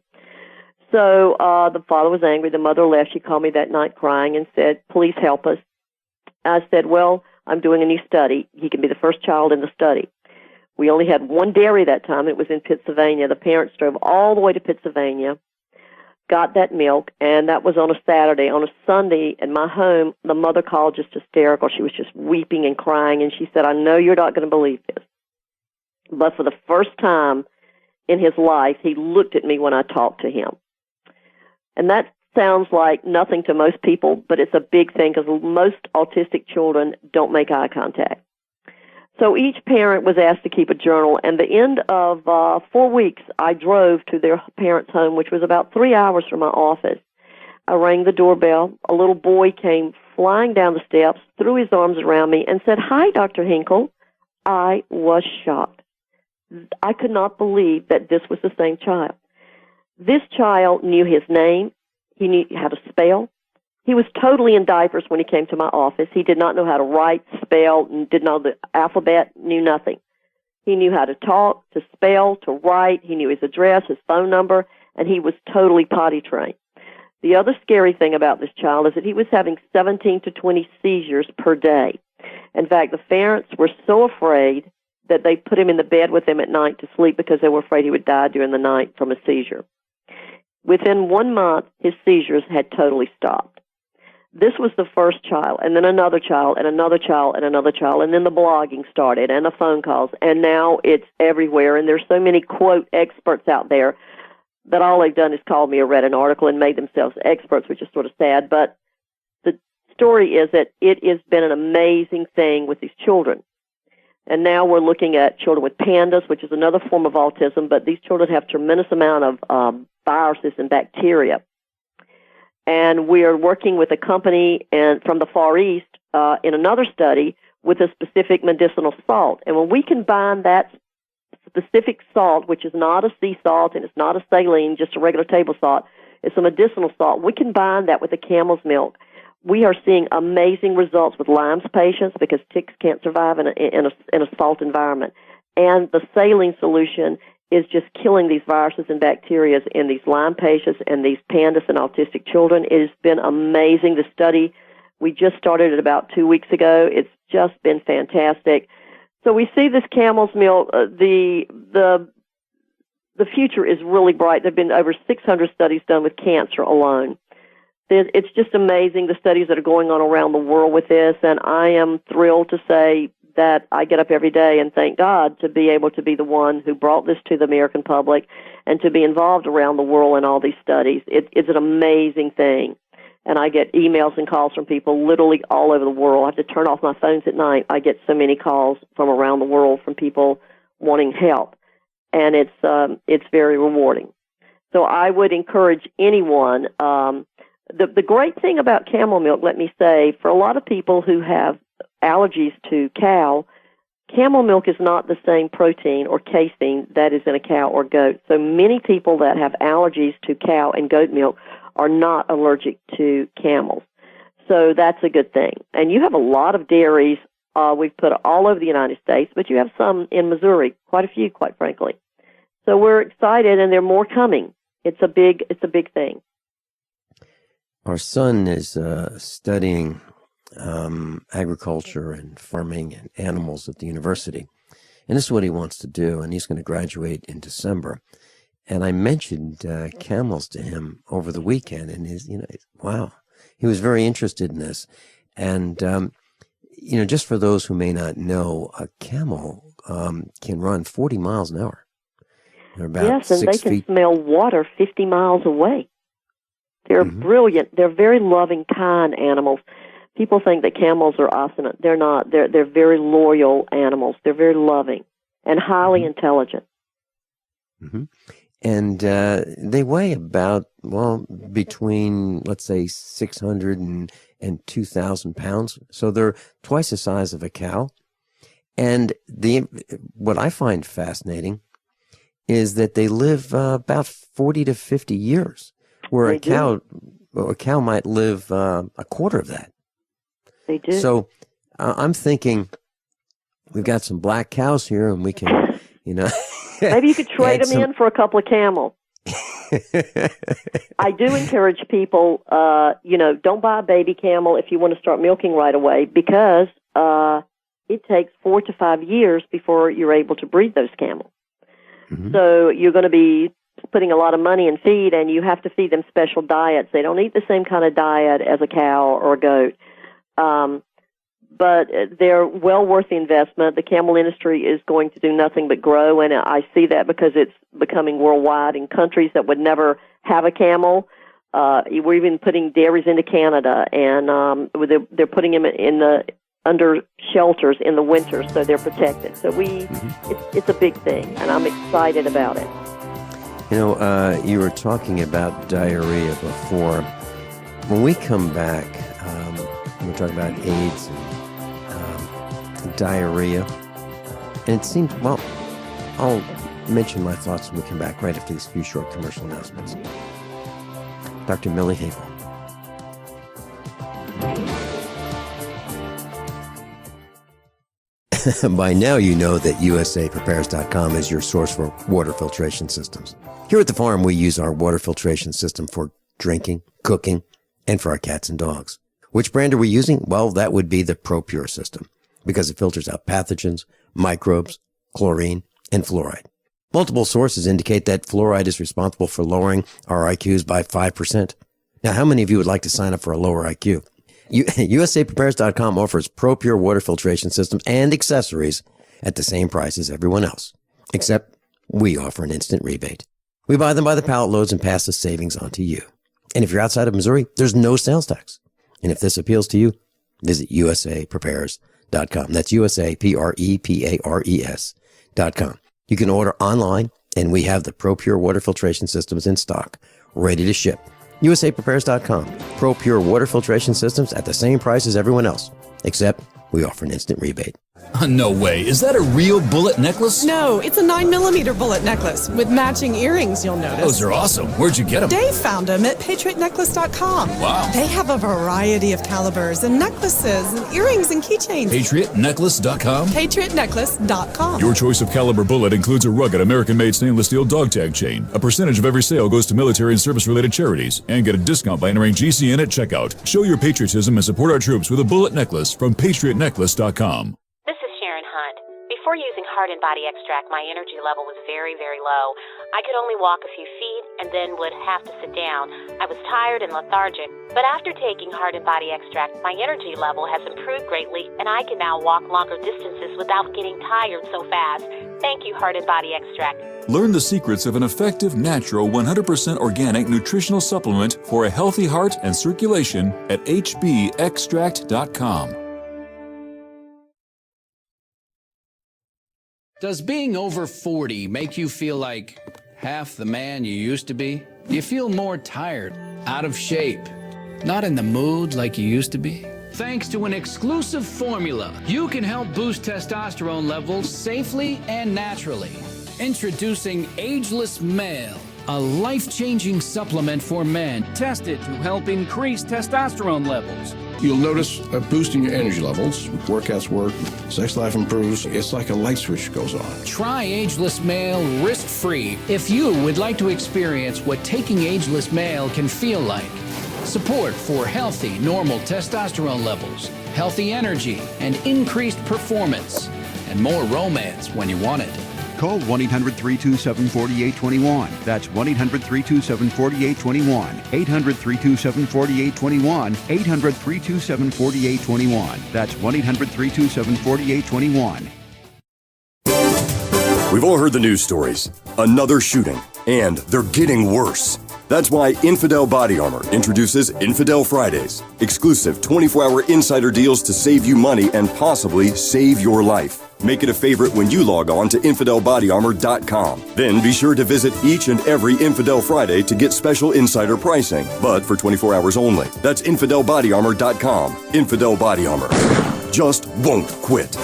So the father was angry. The mother left. She called me that night crying and said, please help us. I said, well, I'm doing a new study. He can be the first child in the study. We only had one dairy that time. It was in Pennsylvania. The parents drove all the way to Pennsylvania, got that milk, and that was on a Saturday. On a Sunday in my home, the mother called just hysterical. She was just weeping and crying, and she said, I know you're not going to believe this, but for the first time in his life, he looked at me when I talked to him. And that sounds like nothing to most people, but it's a big thing because most autistic children don't make eye contact. So each parent was asked to keep a journal, and the end of 4 weeks, I drove to their parents' home, which was about 3 hours from my office. I rang the doorbell. A little boy came flying down the steps, threw his arms around me, and said, "Hi, Dr. Hinkle." I was shocked. I could not believe that this was the same child. This child knew his name. He knew how to spell. He was totally in diapers when he came to my office. He did not know how to write, spell, and didn't know the alphabet, knew nothing. He knew how to talk, to spell, to write. He knew his address, his phone number, and he was totally potty trained. The other scary thing about this child is that he was having 17 to 20 seizures per day. In fact, the parents were so afraid that they put him in the bed with them at night to sleep because they were afraid he would die during the night from a seizure. Within 1 month, his seizures had totally stopped. This was the first child, and then another child, and another child, and another child, and then the blogging started, and the phone calls, and now it's everywhere, and there's so many, quote, experts out there that all they've done is called me or read an article and made themselves experts, which is sort of sad. But the story is that it has been an amazing thing with these children. And now we're looking at children with pandas, which is another form of autism, but these children have tremendous amount of viruses and bacteria. And we are working with a company from the Far East in another study with a specific medicinal salt. And when we combine that specific salt, which is not a sea salt and it's not a saline, just a regular table salt, it's a medicinal salt, we combine that with the camel's milk. We are seeing amazing results with Lyme's patients because ticks can't survive in a salt environment. And the saline solution is just killing these viruses and bacteria in these Lyme patients and these pandas and autistic children. It has been amazing. The study, we just started it about 2 weeks ago. It's just been fantastic. So we see this camel's milk, the future is really bright. There have been over 600 studies done with cancer alone. It's just amazing, the studies that are going on around the world with this, and I am thrilled to say that I get up every day and thank God to be able to be the one who brought this to the American public and to be involved around the world in all these studies. It's an amazing thing. And I get emails and calls from people literally all over the world. I have to turn off my phones at night. I get so many calls from around the world from people wanting help. And it's very rewarding. So I would encourage anyone, the great thing about camel milk, let me say, for a lot of people who have allergies to cow, camel milk is not the same protein or casein that is in a cow or goat. So many people that have allergies to cow and goat milk are not allergic to camels. So that's a good thing. And you have a lot of dairies we've put all over the United States, but you have some in Missouri, quite a few, quite frankly. So we're excited, and there are more coming. It's a big thing. Our son is studying agriculture and farming and animals at the university. And this is what he wants to do, and he's going to graduate in December. And I mentioned camels to him over the weekend, and wow, he was very interested in this. And, just for those who may not know, a camel can run 40 miles an hour. They're about yes, and 6 they feet. can smell water 50 miles away. They're brilliant. They're very loving, kind animals. People think that camels are obstinate. They're not. They're very loyal animals. They're very loving and highly intelligent. Mm-hmm. And they weigh about, between, let's say, 600 and 2,000 pounds. So they're twice the size of a cow. And what I find fascinating is that they live about 40 to 50 years, where a cow might live a quarter of that. They do. So I'm thinking we've got some black cows here, and we can, Maybe you could trade them in for a couple of camels. I do encourage people, don't buy a baby camel if you want to start milking right away, because it takes 4 to 5 years before you're able to breed those camels. Mm-hmm. So you're going to be putting a lot of money in feed, and you have to feed them special diets. They don't eat the same kind of diet as a cow or a goat. But they're well worth the investment. The camel industry is going to do nothing but grow, and I see that because it's becoming worldwide in countries that would never have a camel. We're even putting dairies into Canada, and they're putting them in the under shelters in the winter so they're protected. So it's a big thing, and I'm excited about it. You know, you were talking about diarrhea before. When we come back, we're talking about AIDS and diarrhea. And it seems, well, I'll mention my thoughts when we come back right after these few short commercial announcements. Dr. Millie Hinkle. By now you know that USAPrepares.com is your source for water filtration systems. Here at the farm, we use our water filtration system for drinking, cooking, and for our cats and dogs. Which brand are we using? Well, that would be the ProPure system, because it filters out pathogens, microbes, chlorine, and fluoride. Multiple sources indicate that fluoride is responsible for lowering our IQs by 5%. Now, how many of you would like to sign up for a lower IQ? USAPrepares.com offers ProPure water filtration systems and accessories at the same price as everyone else, except we offer an instant rebate. We buy them by the pallet loads and pass the savings on to you. And if you're outside of Missouri, there's no sales tax. And if this appeals to you, visit USAPrepares.com. That's USAPrepares.com. You can order online, and we have the ProPure water filtration systems in stock, ready to ship. USAPrepares.com. ProPure water filtration systems at the same price as everyone else, except we offer an instant rebate. No way. Is that a real bullet necklace? No, it's a 9mm bullet necklace with matching earrings, you'll notice. Those are awesome. Where'd you get them? Dave found them at PatriotNecklace.com. Wow. They have a variety of calibers and necklaces and earrings and keychains. PatriotNecklace.com? PatriotNecklace.com. Your choice of caliber bullet includes a rugged American-made stainless steel dog tag chain. A percentage of every sale goes to military and service-related charities. And get a discount by entering GCN at checkout. Show your patriotism and support our troops with a bullet necklace from PatriotNecklace.com. Before using Heart and Body Extract, my energy level was very, very low. I could only walk a few feet and then would have to sit down. I was tired and lethargic. But after taking Heart and Body Extract, my energy level has improved greatly, and I can now walk longer distances without getting tired so fast. Thank you, Heart and Body Extract. Learn the secrets of an effective, natural, 100% organic nutritional supplement for a healthy heart and circulation at hbextract.com. Does being over 40 make you feel like half the man you used to be? Do you feel more tired, out of shape, not in the mood like you used to be? Thanks to an exclusive formula, you can help boost testosterone levels safely and naturally. Introducing Ageless Male, a life-changing supplement for men tested to help increase testosterone levels. You'll notice a boost in your energy levels. Workouts work, sex life improves. It's like a light switch goes on. Try Ageless Male risk-free if you would like to experience what taking Ageless Male can feel like. Support for healthy, normal testosterone levels, healthy energy, and increased performance, and more romance when you want it. Call 1-800-327-4821. That's 1-800-327-4821. 800-327-4821. 800-327-4821. That's 1-800-327-4821. We've all heard the news stories. Another shooting. And they're getting worse. That's why Infidel Body Armor introduces Infidel Fridays. Exclusive 24-hour insider deals to save you money and possibly save your life. Make it a favorite when you log on to InfidelBodyArmor.com. Then be sure to visit each and every Infidel Friday to get special insider pricing, but for 24 hours only. That's InfidelBodyArmor.com. Infidel Body Armor. Just won't quit.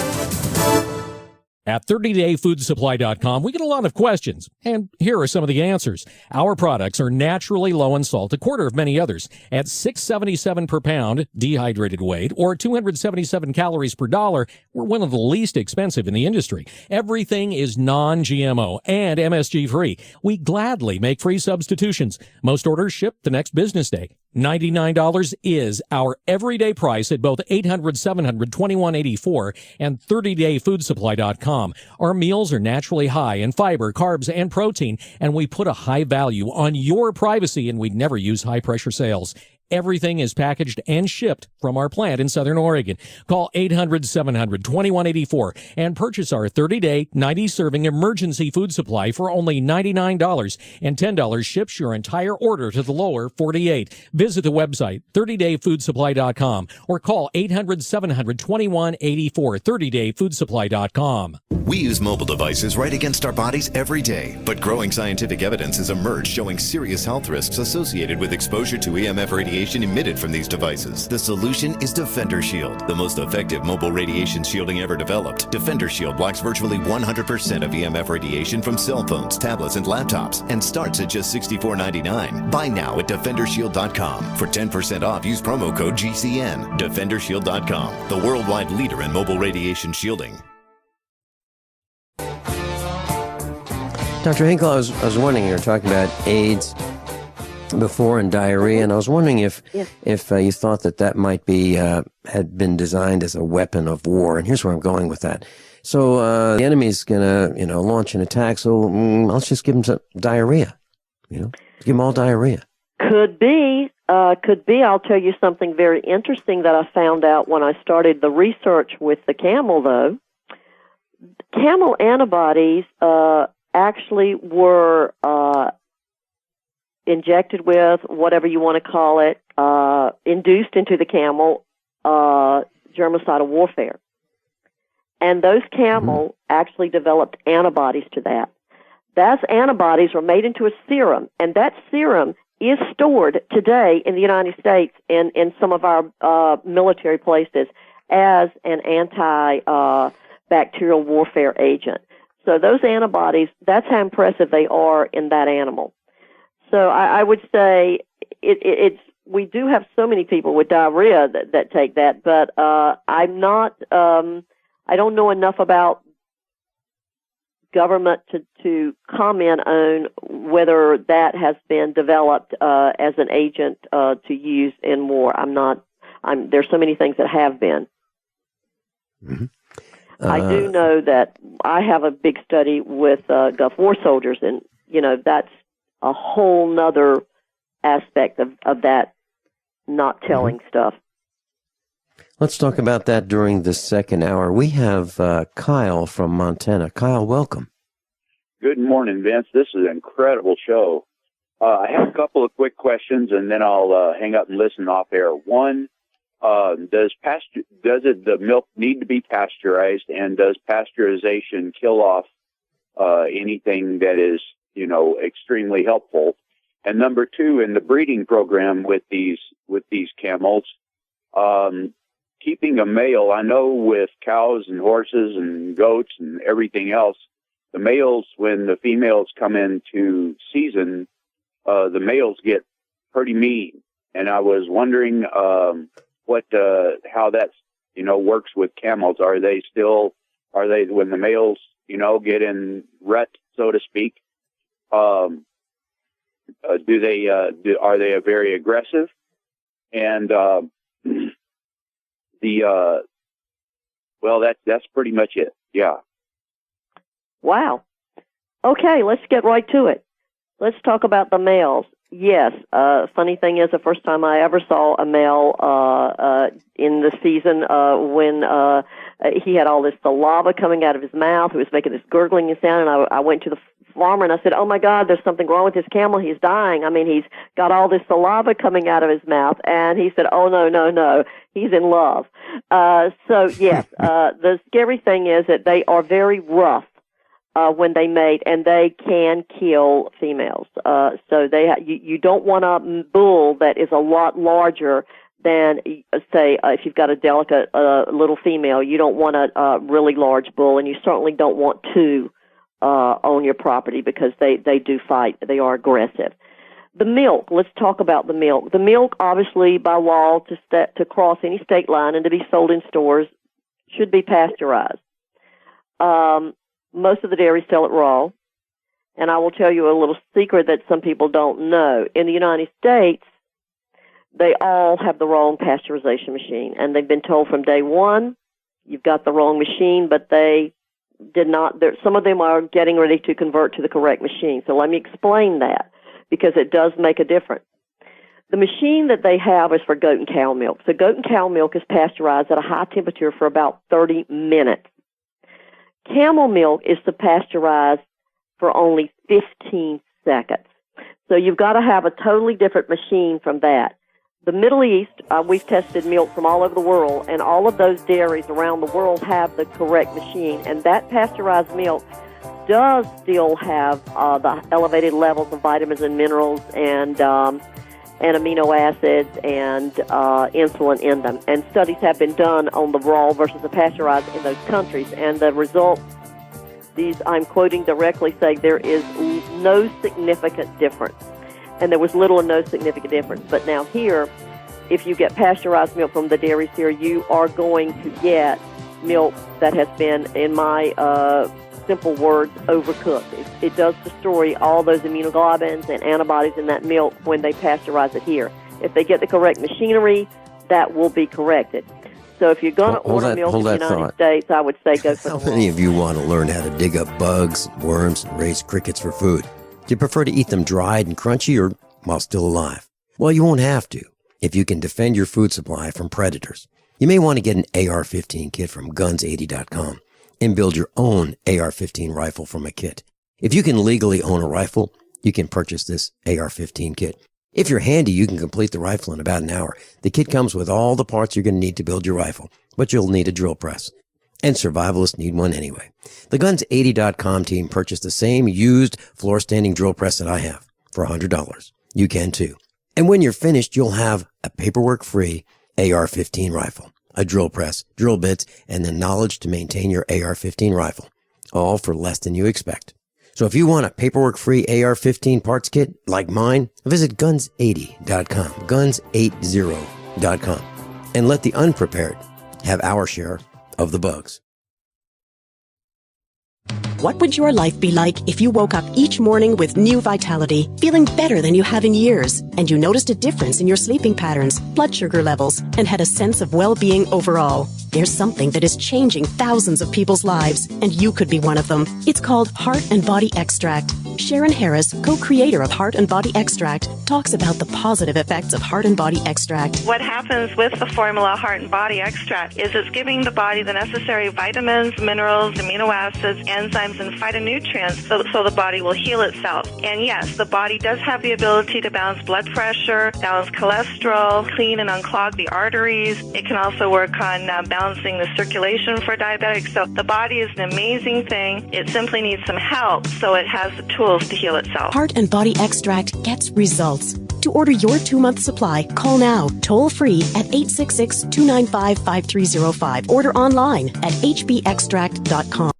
At 30dayfoodsupply.com, we get a lot of questions, and here are some of the answers. Our products are naturally low in salt, a quarter of many others, at $6.77 per pound dehydrated weight, or 277 calories per dollar. We're one of the least expensive in the industry. Everything is non-GMO and MSG-free. We gladly make free substitutions. Most orders ship the next business day. $99 is our everyday price at both 800-700-2184 and 30dayfoodsupply.com. Our meals are naturally high in fiber, carbs, and protein, and we put a high value on your privacy, and we never use high-pressure sales. Everything is packaged and shipped from our plant in Southern Oregon. Call 800-700-2184 and purchase our 30-day, 90-serving emergency food supply for only $99, and $10 ships your entire order to the lower 48. Visit the website, 30dayfoodsupply.com, or call 800-700-2184, 30dayfoodsupply.com. We use mobile devices right against our bodies every day, but growing scientific evidence has emerged showing serious health risks associated with exposure to EMF radiation emitted from these devices. The solution is Defender Shield, the most effective mobile radiation shielding ever developed. Defender Shield blocks virtually 100% of EMF radiation from cell phones, tablets, and laptops, and starts at just $64.99. Buy now at DefenderShield.com. For 10% off, use promo code GCN. DefenderShield.com, the worldwide leader in mobile radiation shielding. Dr. Hinkle, I was wondering, you were talking about AIDS before and diarrhea, and I was wondering if you thought that might be had been designed as a weapon of war. And here's where I'm going with that. So the enemy's gonna launch an attack. So let's just give them some diarrhea. Give them all diarrhea. Could be. I'll tell you something very interesting that I found out when I started the research with the camel. Though camel antibodies actually were injected with, whatever you want to call it, induced into the camel germicidal warfare. And those camel actually developed antibodies to that. Those antibodies were made into a serum, and that serum is stored today in the United States in some of our military places as an anti-bacterial warfare agent. So those antibodies, that's how impressive they are in that animal. So I would say it's we do have so many people with diarrhea that take that, but I'm not. I don't know enough about government to comment on whether that has been developed as an agent to use in war. There's so many things that have been. Mm-hmm. I do know that I have a big study with Gulf War soldiers, and that's a whole nother aspect of that not telling stuff. Let's talk about that during the second hour. We have Kyle from Montana. Kyle, welcome. Good morning, Vince. This is an incredible show. I have a couple of quick questions, and then I'll hang up and listen off air. One, does the milk need to be pasteurized, and does pasteurization kill off anything that is, extremely helpful? And number two, in the breeding program with these camels, keeping a male, I know with cows and horses and goats and everything else, the males, when the females come into season, the males get pretty mean. And I was wondering how that works with camels. Are they when the males get in rut, so to speak? Are they very aggressive? And that's pretty much it. Yeah. Wow. Okay, let's get right to it. Let's talk about the males. Yes. Funny thing is, the first time I ever saw a male in the season when he had all this saliva coming out of his mouth, he was making this gurgling sound, and I went to the farmer and I said, "Oh my God, there's something wrong with this camel. He's dying. I mean, he's got all this saliva coming out of his mouth." And he said, "Oh no, he's in love." So yes, the scary thing is that they are very rough when they mate, and they can kill females. So you don't want a bull that is a lot larger than, say, if you've got a delicate little female. You don't want a really large bull, and you certainly don't want two on your property, because they do fight. They are aggressive. The milk. Let's talk about the milk. The milk, obviously, by law, to cross any state line and to be sold in stores, should be pasteurized. Most of the dairies sell it raw. And I will tell you a little secret that some people don't know. In the United States, they all have the wrong pasteurization machine. And they've been told from day one, you've got the wrong machine, but they did not. Some of them are getting ready to convert to the correct machine. So let me explain that, because it does make a difference. The machine that they have is for goat and cow milk. So goat and cow milk is pasteurized at a high temperature for about 30 minutes. Camel milk is pasteurized for only 15 seconds. So you've got to have a totally different machine from that. The Middle East, we've tested milk from all over the world, and all of those dairies around the world have the correct machine. And that pasteurized milk does still have the elevated levels of vitamins and minerals and amino acids and insulin in them. And studies have been done on the raw versus the pasteurized in those countries. And the results, these I'm quoting directly, say there is no significant difference. And there was little or no significant difference. But now here, if you get pasteurized milk from the dairies here, you are going to get milk that has been, in my simple words, overcooked. It does destroy all those immunoglobulins and antibodies in that milk when they pasteurize it here. If they get the correct machinery, that will be corrected. So if you're going to order milk in the United States, I would say go for the How many of you want to learn how to dig up bugs, worms, and raise crickets for food? Do you prefer to eat them dried and crunchy or while still alive? Well, you won't have to if you can defend your food supply from predators. You may want to get an AR-15 kit from guns80.com and build your own AR-15 rifle from a kit. If you can legally own a rifle, you can purchase this AR-15 kit. If you're handy, you can complete the rifle in about an hour. The kit comes with all the parts you're going to need to build your rifle, but you'll need a drill press. And survivalists need one anyway. The Guns80.com team purchased the same used floor-standing drill press that I have for $100. You can too. And when you're finished, you'll have a paperwork-free AR-15 rifle, a drill press, drill bits, and the knowledge to maintain your AR-15 rifle, all for less than you expect. So if you want a paperwork-free AR-15 parts kit like mine, visit Guns80.com, Guns80.com, and let the unprepared have our share of the bugs. What would your life be like if you woke up each morning with new vitality, feeling better than you have in years, and you noticed a difference in your sleeping patterns, blood sugar levels, and had a sense of well-being overall? There's something that is changing thousands of people's lives, and you could be one of them. It's called Heart and Body Extract. Sharon Harris, co-creator of Heart and Body Extract, talks about the positive effects of Heart and Body Extract. What happens with the formula Heart and Body Extract is it's giving the body the necessary vitamins, minerals, amino acids, enzymes, and phytonutrients so the body will heal itself. And yes, the body does have the ability to balance blood pressure, balance cholesterol, clean and unclog the arteries. It can also work on balancing the circulation for diabetics. So the body is an amazing thing. It simply needs some help so it has the tools to heal itself. Heart and Body Extract gets results. To order your 2-month supply, call now, toll free at 866-295-5305. Order online at hbextract.com.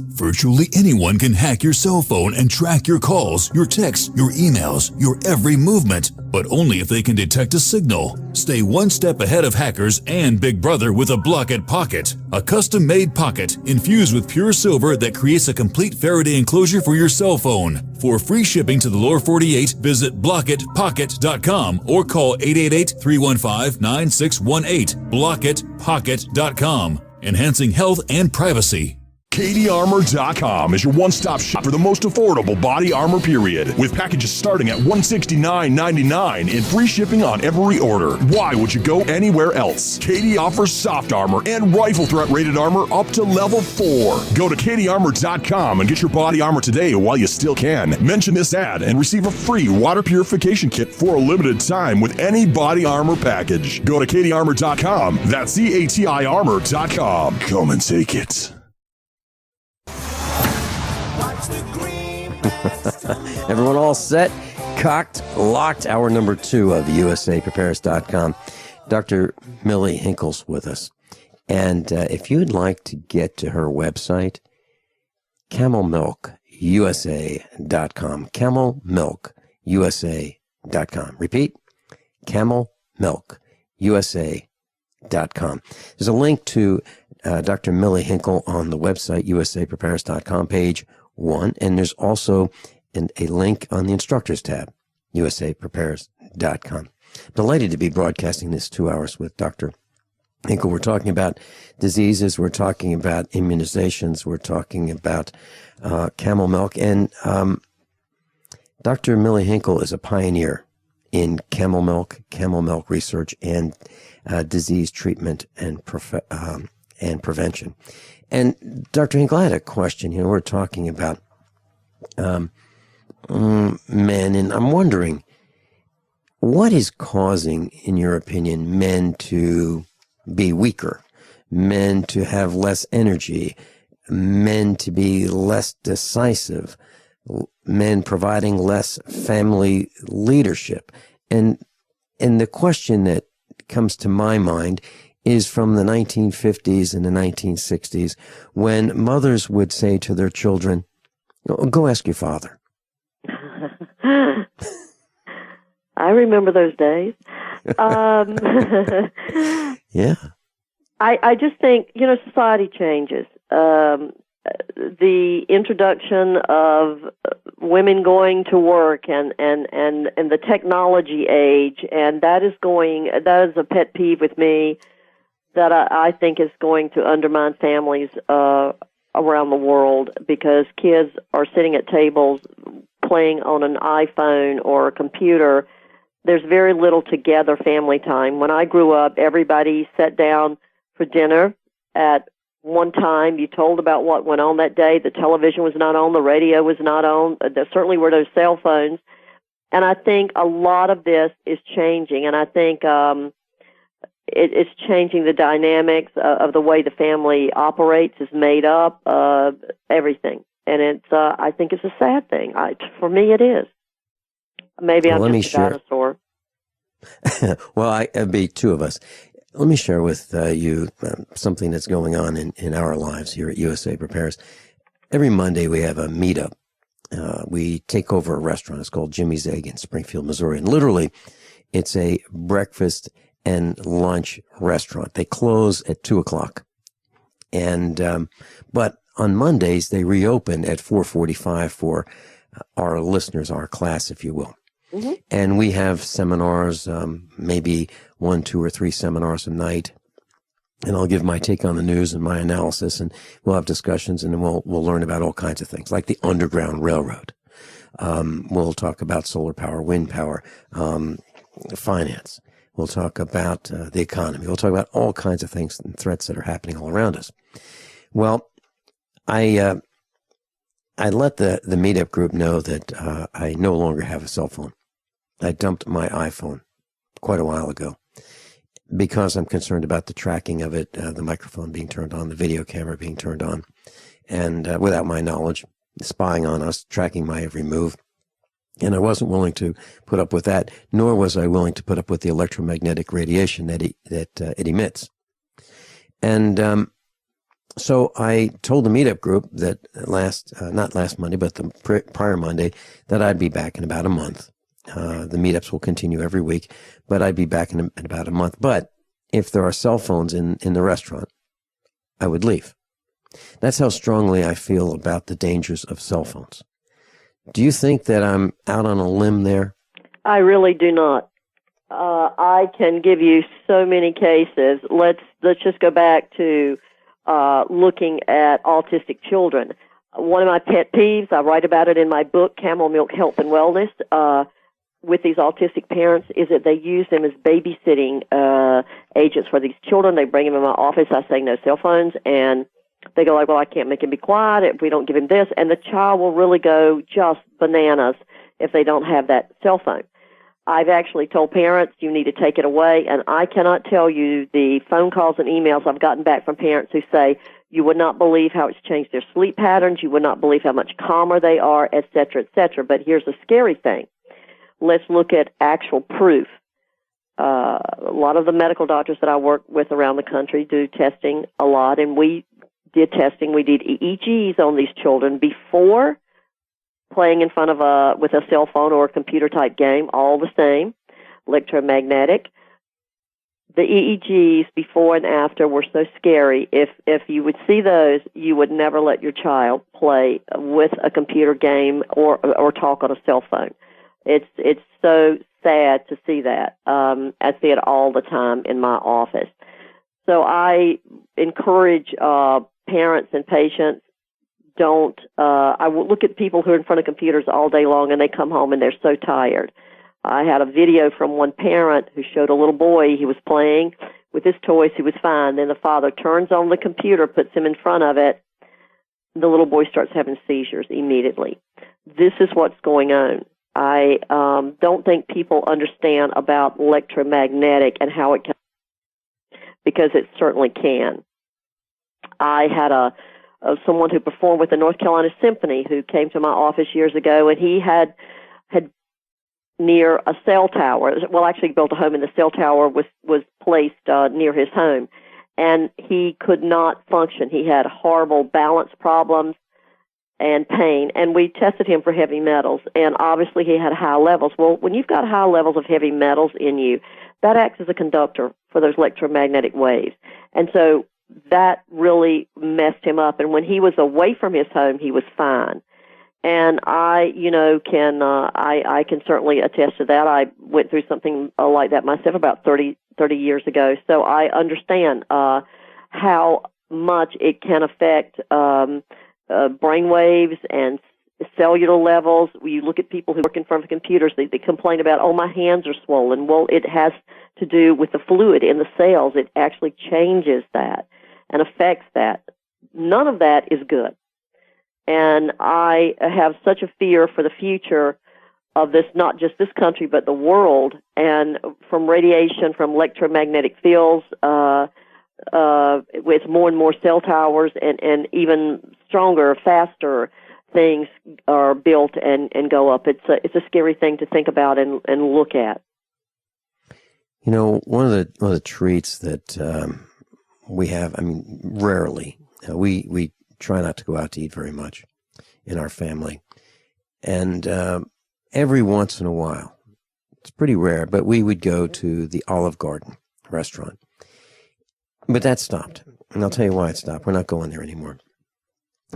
Virtually anyone can hack your cell phone and track your calls, your texts, your emails, your every movement, but only if they can detect a signal. Stay one step ahead of hackers and Big Brother with a Block-It Pocket, a custom-made pocket infused with pure silver that creates a complete Faraday enclosure for your cell phone. For free shipping to the lower 48, visit blockitpocket.com or call 888-315-9618. blockitpocket.com, enhancing health and privacy. KDArmor.com is your one-stop shop for the most affordable body armor period, with packages starting at $169.99 and free shipping on every order. Why would you go anywhere else? KD offers soft armor and rifle threat rated armor up to level 4. Go to KDArmor.com and get your body armor today while you still can. Mention this ad and receive a free water purification kit for a limited time with any body armor package. Go to KDArmor.com. That's CATI armor.com. Come and take it. Everyone all set, cocked, locked. Hour number 2 of USAPrepares.com. Dr. Millie Hinkle's with us. And if you'd like to get to her website, camelmilkusa.com. camelmilkusa.com. Repeat, camelmilkusa.com. There's a link to Dr. Millie Hinkle on the website, USAPrepares.com, page 1. And there's also a link on the instructors tab, USAPrepares.com. Delighted to be broadcasting this 2 hours with Dr. Hinkle. We're talking about diseases. We're talking about immunizations. We're talking about camel milk. And Dr. Millie Hinkle is a pioneer in camel milk research, and disease treatment and prevention. And Dr. Hinkle, I had a question. We're talking about men, and I'm wondering, what is causing, in your opinion, men to be weaker, men to have less energy, men to be less decisive, men providing less family leadership? And the question that comes to my mind is from the 1950s and the 1960s, when mothers would say to their children, "Go ask your father." I remember those days. Yeah. I just think, society changes. The introduction of women going to work and the technology age, and that is a pet peeve with me that I think is going to undermine families around the world, because kids are sitting at tables playing on an iPhone or a computer. There's very little together family time. When I grew up, everybody sat down for dinner at one time. You told about what went on that day. The television was not on. The radio was not on. There certainly were no cell phones. And I think a lot of this is changing, and I think it's changing the dynamics of the way the family operates, is made up, everything. And I think it's a sad thing. For me, it is. Maybe I'm just a dinosaur. Well, it'd be two of us. Let me share with you something that's going on in our lives here at USA Prepares. Every Monday we have a meetup. We take over a restaurant. It's called Jimmy's Egg in Springfield, Missouri. And literally, it's a breakfast and lunch restaurant. They close at 2:00. And but on Mondays, they reopen at 4:45 for our listeners, our class, if you will. Mm-hmm. And we have seminars, maybe 1, 2, or 3 seminars a night. And I'll give my take on the news and my analysis, and we'll have discussions, and then we'll learn about all kinds of things, like the Underground Railroad. We'll talk about solar power, wind power, finance. We'll talk about the economy. We'll talk about all kinds of things and threats that are happening all around us. Well, I let the meetup group know that I no longer have a cell phone. I dumped my iPhone quite a while ago because I'm concerned about the tracking of it, the microphone being turned on, the video camera being turned on, and without my knowledge, spying on us, tracking my every move. And I wasn't willing to put up with that, nor was I willing to put up with the electromagnetic radiation that it emits. And so I told the meetup group that not last Monday, but the prior Monday, that I'd be back in about a month. The meetups will continue every week, but I'd be back in about a month. But if there are cell phones in the restaurant, I would leave. That's how strongly I feel about the dangers of cell phones. Do you think that I'm out on a limb there? I really do not. I can give you so many cases. Let's just go back to looking at autistic children. One of my pet peeves, I write about it in my book, Camel Milk Health and Wellness, with these autistic parents, is that they use them as babysitting agents for these children. They bring them in my office. I say no cell phones, and they go like, well, I can't make him be quiet if we don't give him this. And the child will really go just bananas if they don't have that cell phone. I've actually told parents, you need to take it away, and I cannot tell you the phone calls and emails I've gotten back from parents who say, you would not believe how it's changed their sleep patterns, you would not believe how much calmer they are, et cetera, et cetera. But here's the scary thing. Let's look at actual proof. A lot of the medical doctors that I work with around the country do testing a lot, and we did testing. We did EEGs on these children before playing in front of with a cell phone or a computer-type game, all the same, electromagnetic. The EEGs before and after were so scary. If you would see those, you would never let your child play with a computer game or talk on a cell phone. It's so sad to see that. I see it all the time in my office. So I encourage parents and patients, I will look at people who are in front of computers all day long and they come home and they're so tired. I had a video from one parent who showed a little boy. He was playing with his toys. He was fine. Then the father turns on the computer, puts him in front of it. The little boy starts having seizures immediately. This is what's going on. I don't think people understand about electromagnetic and how it can, because it certainly can. I had someone who performed with the North Carolina Symphony who came to my office years ago, and he had near a cell tower. Well, actually, he built a home, and the cell tower was placed near his home, and he could not function. He had horrible balance problems and pain, and we tested him for heavy metals, and obviously he had high levels. Well, when you've got high levels of heavy metals in you, that acts as a conductor for those electromagnetic waves, and so that really messed him up. And when he was away from his home, he was fine. And I can certainly attest to that. I went through something like that myself about 30 years ago. So I understand how much it can affect brain waves and cellular levels. You look at people who work in front of computers, they complain about, oh, my hands are swollen. Well, it has to do with the fluid in the cells. It actually changes that and affects that. None of that is good. And I have such a fear for the future of this, not just this country, but the world, and from radiation, from electromagnetic fields, with more and more cell towers, and even stronger, faster things are built and go up. It's a scary thing to think about and look at. You know, one of the treats that we have, I mean, rarely, we try not to go out to eat very much in our family. And every once in a while, it's pretty rare, but we would go to the Olive Garden restaurant. But that stopped. And I'll tell you why it stopped. We're not going there anymore.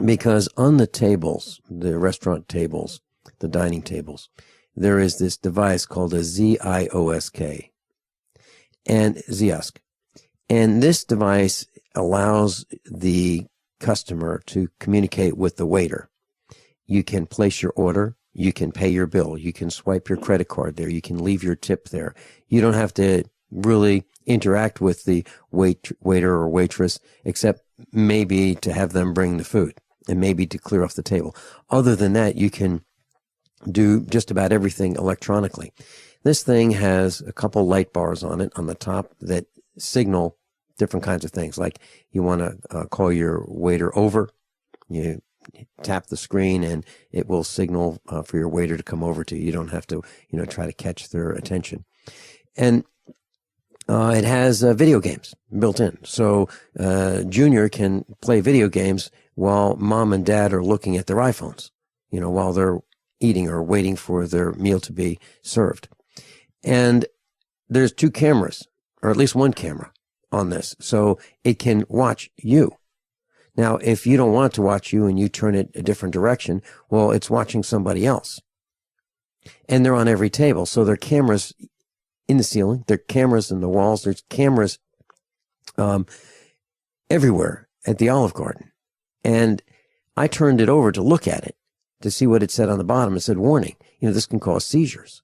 Because on the tables, the restaurant tables, the dining tables, there is this device called a ZIOSK. And Ziosk. And this device allows the customer to communicate with the waiter. You can place your order. You can pay your bill. You can swipe your credit card there. You can leave your tip there. You don't have to really interact with the waiter or waitress, except maybe to have them bring the food and maybe to clear off the table. Other than that, you can do just about everything electronically. This thing has a couple light bars on it on the top that signal different kinds of things. Like you want to call your waiter over, you tap the screen and it will signal for your waiter to come over to you. You don't have to, try to catch their attention. And it has video games built in. So Junior can play video games while mom and dad are looking at their iPhones, while they're eating or waiting for their meal to be served. And there's two cameras, or at least one camera on this, so it can watch you. Now, if you don't want it to watch you and you turn it a different direction, well, it's watching somebody else. And they're on every table, so there are cameras in the ceiling, there are cameras in the walls, there's cameras everywhere at the Olive Garden. And I turned it over to look at it, to see what it said on the bottom. It said, warning, this can cause seizures.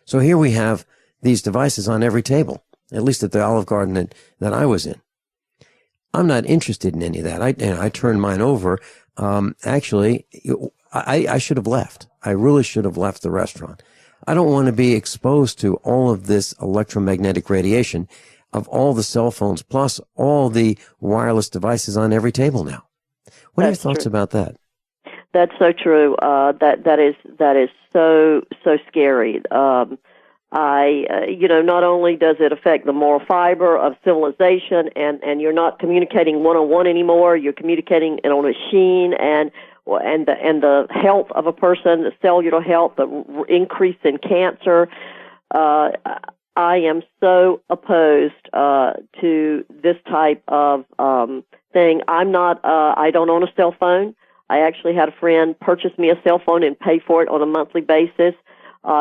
So here we have these devices on every table, at least at the Olive Garden that I was in. I'm not interested in any of that. I turned mine over. Actually, I should have left. I really should have left the restaurant. I don't want to be exposed to all of this electromagnetic radiation of all the cell phones, plus all the wireless devices on every table now. What are your thoughts about that? That's so true. That is so scary. Not only does it affect the moral fiber of civilization, and you're not communicating one-on-one anymore. You're communicating on a machine, and the health of a person, the cellular health, the increase in cancer. I am so opposed to this type of thing. I don't own a cell phone. I actually had a friend purchase me a cell phone and pay for it on a monthly basis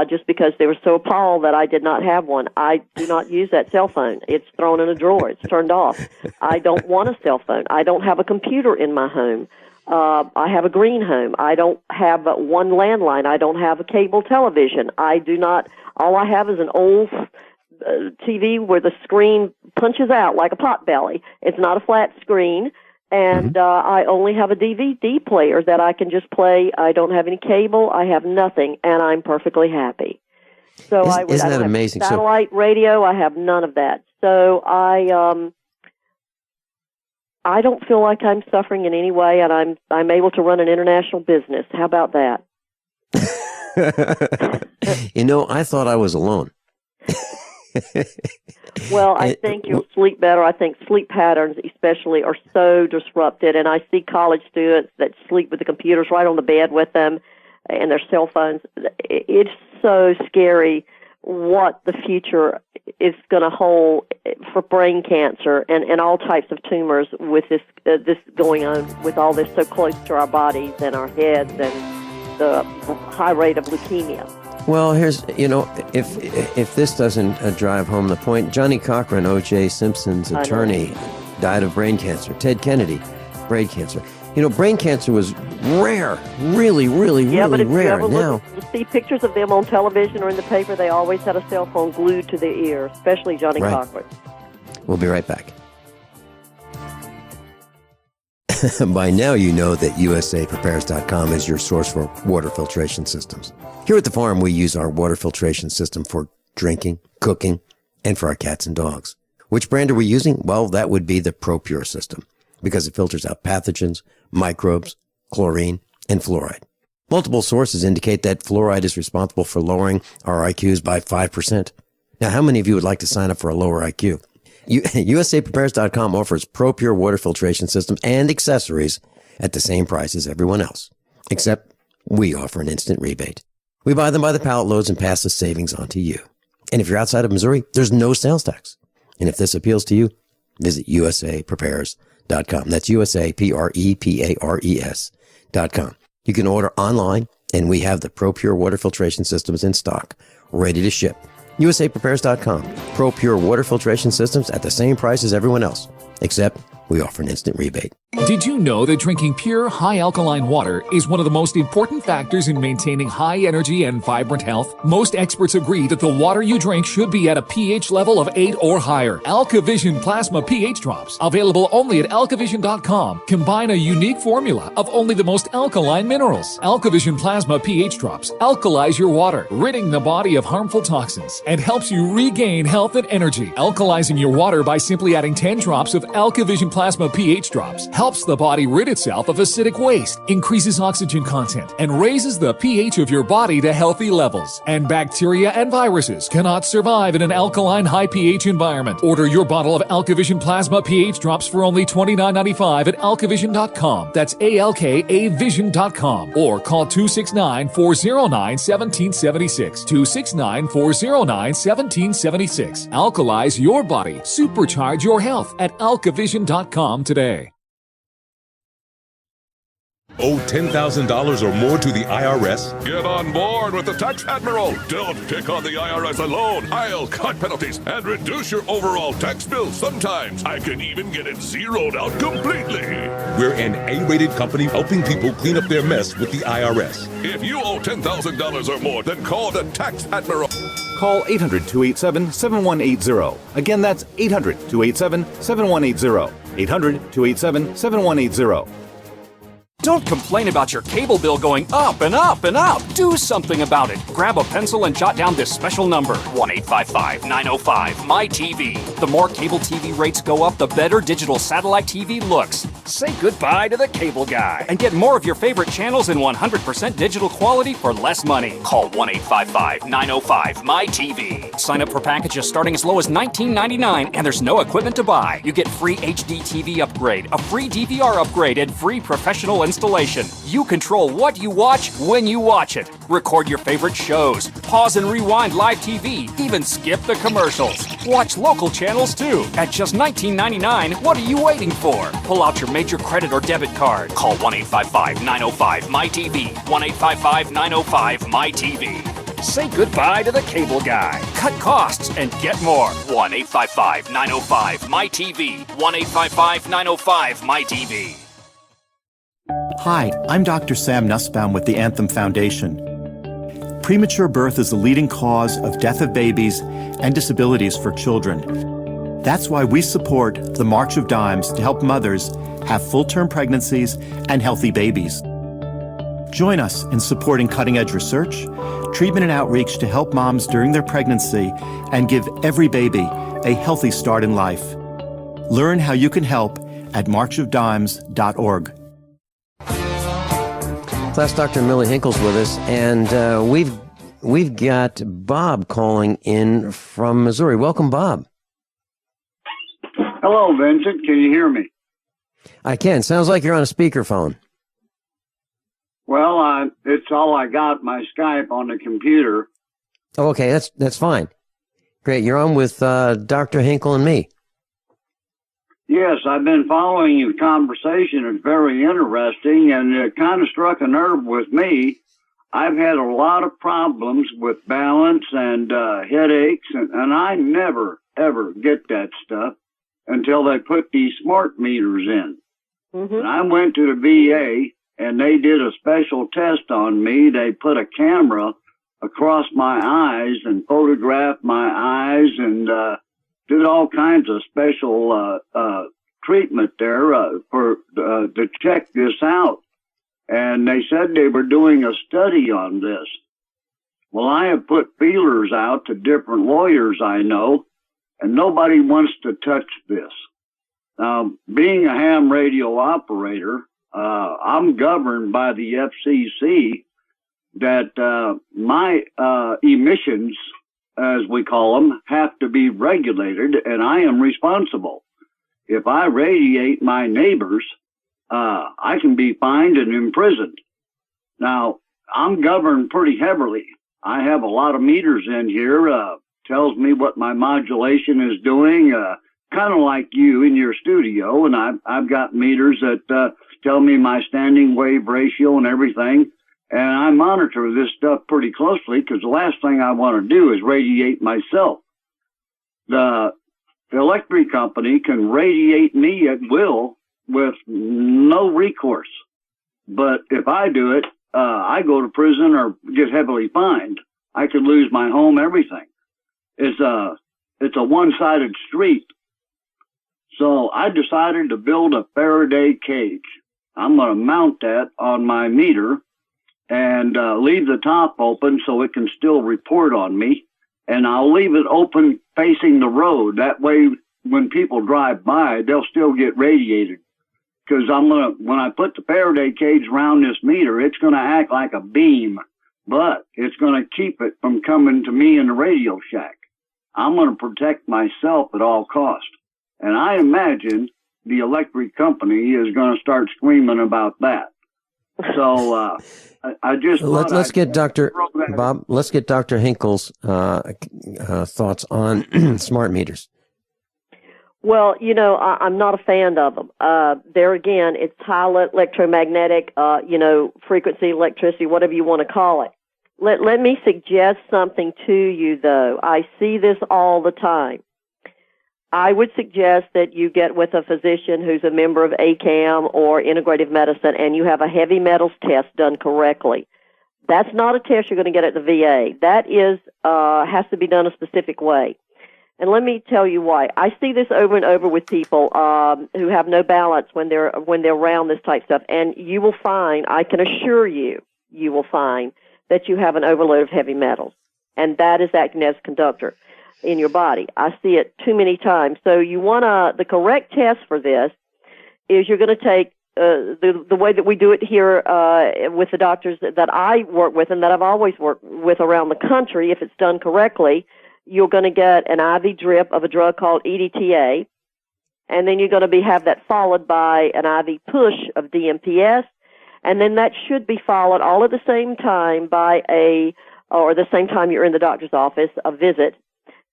just because they were so appalled that I did not have one. I do not use that cell phone. It's thrown in a drawer. It's turned off. I don't want a cell phone. I don't have a computer in my home. I have a green home. I don't have one landline. I don't have a cable television. All I have is an old TV where the screen punches out like a potbelly. It's not a flat screen. And I only have a DVD player that I can just play. I don't have any cable. I have nothing, and I'm perfectly happy. So isn't that amazing? Satellite radio, I have none of that. So I don't feel like I'm suffering in any way, and I'm able to run an international business. How about that? I thought I was alone. Well, I think you'll sleep better. I think sleep patterns especially are so disrupted, and I see college students that sleep with the computers right on the bed with them and their cell phones. It's so scary what the future is going to hold for brain cancer and all types of tumors with this going on, with all this so close to our bodies and our heads and the high rate of leukemia. Well, here's, if this doesn't drive home the point, Johnny Cochran, O.J. Simpson's attorney, died of brain cancer. Ted Kennedy, brain cancer. Brain cancer was rare, really, really, really rare. Now, you see pictures of them on television or in the paper, they always had a cell phone glued to their ear, especially Johnny Cochran. We'll be right back. By now you know that USAPrepares.com is your source for water filtration systems. Here at the farm, we use our water filtration system for drinking, cooking, and for our cats and dogs. Which brand are we using? Well, that would be the ProPure system, because it filters out pathogens, microbes, chlorine, and fluoride. Multiple sources indicate that fluoride is responsible for lowering our IQs by 5%. Now, how many of you would like to sign up for a lower IQ? USAPrepares.com offers ProPure water filtration systems and accessories at the same price as everyone else, except we offer an instant rebate. We buy them by the pallet loads and pass the savings on to you. And if you're outside of Missouri, there's no sales tax. And if this appeals to you, visit USAPrepares.com. That's USAPrepares.com. You can order online, and we have the ProPure water filtration systems in stock, ready to ship. USAPrepares.com. ProPure water filtration systems at the same price as everyone else, except we offer an instant rebate. Did you know that drinking pure, high alkaline water is one of the most important factors in maintaining high energy and vibrant health? Most experts agree that the water you drink should be at a pH level of 8 or higher. AlkaVision Plasma pH Drops, available only at alkavision.com, combine a unique formula of only the most alkaline minerals. AlkaVision Plasma pH Drops alkalize your water, ridding the body of harmful toxins, and helps you regain health and energy. Alkalizing your water by simply adding 10 drops of AlkaVision Plasma pH Drops helps the body rid itself of acidic waste, increases oxygen content, and raises the pH of your body to healthy levels. And bacteria and viruses cannot survive in an alkaline high pH environment. Order your bottle of AlkaVision Plasma pH Drops for only $29.95 at alkavision.com. That's ALKAvision.com. Or call 269-409-1776. 269-409-1776. Alkalize your body. Supercharge your health at alkavision.com today. Owe $10,000 or more to the IRS? Get on board with the Tax Admiral. Don't pick on the IRS alone. I'll cut penalties and reduce your overall tax bill. Sometimes I can even get it zeroed out completely. We're an A-rated company helping people clean up their mess with the IRS. If you owe $10,000 or more, then call the Tax Admiral. Call 800-287-7180. Again, that's 800-287-7180. 800-287-7180. Don't complain about your cable bill going up and up and up. Do something about it. Grab a pencil and jot down this special number, 1-855-905-MY-TV. The more cable TV rates go up, the better digital satellite TV looks. Say goodbye to the cable guy and get more of your favorite channels in 100% digital quality for less money. Call 1-855-905-MY-TV. Sign up for packages starting as low as $19.99, and there's no equipment to buy. You get free HD TV upgrade, a free DVR upgrade, and free professional installation. You control what you watch when you watch it. Record your favorite shows, pause and rewind live TV, even skip the commercials. Watch local channels too. At just $19.99, what are you waiting for? Pull out your major credit or debit card. Call 1-855-905-MY-TV. 1-855-905-MY-TV. Say goodbye to the cable guy. Cut costs and get more. 1-855-905-MY-TV. 1-855-905-MY-TV. Hi, I'm Dr. Sam Nussbaum with the Anthem Foundation. Premature birth is the leading cause of death of babies and disabilities for children. That's why we support the March of Dimes to help mothers have full-term pregnancies and healthy babies. Join us in supporting cutting-edge research, treatment and outreach to help moms during their pregnancy and give every baby a healthy start in life. Learn how you can help at marchofdimes.org. That's Dr. Millie Hinkle's with us, and we've got Bob calling in from Missouri. Welcome, Bob. Hello, Vincent. Can you hear me? I can. Sounds like you're on a speakerphone. Well, it's all I got, my Skype on the computer. Oh, okay, that's fine. Great. You're on with Dr. Hinkle and me. Yes, I've been following your conversation. It's very interesting, and it kind of struck a nerve with me. I've had a lot of problems with balance and headaches, and I never, ever get that stuff until they put these smart meters in. Mm-hmm. And I went to the VA, and they did a special test on me. They put a camera across my eyes and photographed my eyes and did all kinds of special treatment there to check this out. And they said they were doing a study on this. Well, I have put feelers out to different lawyers I know, and nobody wants to touch this. Now, being a ham radio operator, I'm governed by the FCC that my emissions, as we call them, have to be regulated, and I am responsible. If I radiate my neighbors, I can be fined and imprisoned. Now, I'm governed pretty heavily. I have a lot of meters in here, tells me what my modulation is doing, kind of like you in your studio, and I've got meters that tell me my standing wave ratio and everything. And I monitor this stuff pretty closely because the last thing I want to do is radiate myself. The electric company can radiate me at will with no recourse. But if I do it, I go to prison or get heavily fined. I could lose my home, everything. It's a one-sided street. So I decided to build a Faraday cage. I'm going to mount that on my meter and leave the top open so it can still report on me. And I'll leave it open facing the road. That way, when people drive by, they'll still get radiated. Because when I put the Faraday cage around this meter, it's going to act like a beam, but it's going to keep it from coming to me in the radio shack. I'm going to protect myself at all costs. And I imagine the electric company is going to start screaming about that. So I just let's get Dr. Bob. Let's get Dr. Hinkle's thoughts on smart meters. Well, I'm not a fan of them. There again, it's high electromagnetic, frequency, electricity, whatever you want to call it. Let me suggest something to you, though. I see this all the time. I would suggest that you get with a physician who's a member of ACAM or integrative medicine and you have a heavy metals test done correctly. That's not a test you're going to get at the VA. That is has to be done a specific way. And let me tell you why. I see this over and over with people who have no balance when they're around this type of stuff. And you will find, I can assure you, you will find that you have an overload of heavy metals. And that is acting as a conductor in your body. I see it too many times. So you want the correct test for this is you're going to take the way that we do it here with the doctors that I work with and that I've always worked with around the country. If it's done correctly, you're going to get an IV drip of a drug called EDTA, and then you're going to have that followed by an IV push of DMPS, and then that should be followed all at the same time by or the same time you're in the doctor's office, a visit.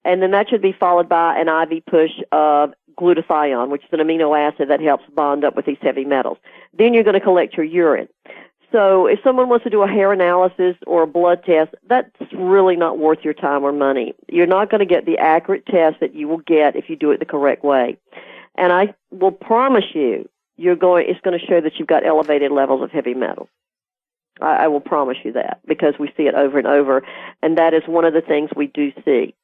And then that should be followed by an IV push of glutathione, which is an amino acid that helps bond up with these heavy metals. Then you're going to collect your urine. So if someone wants to do a hair analysis or a blood test, that's really not worth your time or money. You're not going to get the accurate test that you will get if you do it the correct way. And I will promise you it's going to show that you've got elevated levels of heavy metals. I will promise you that, because we see it over and over, and that is one of the things we do see.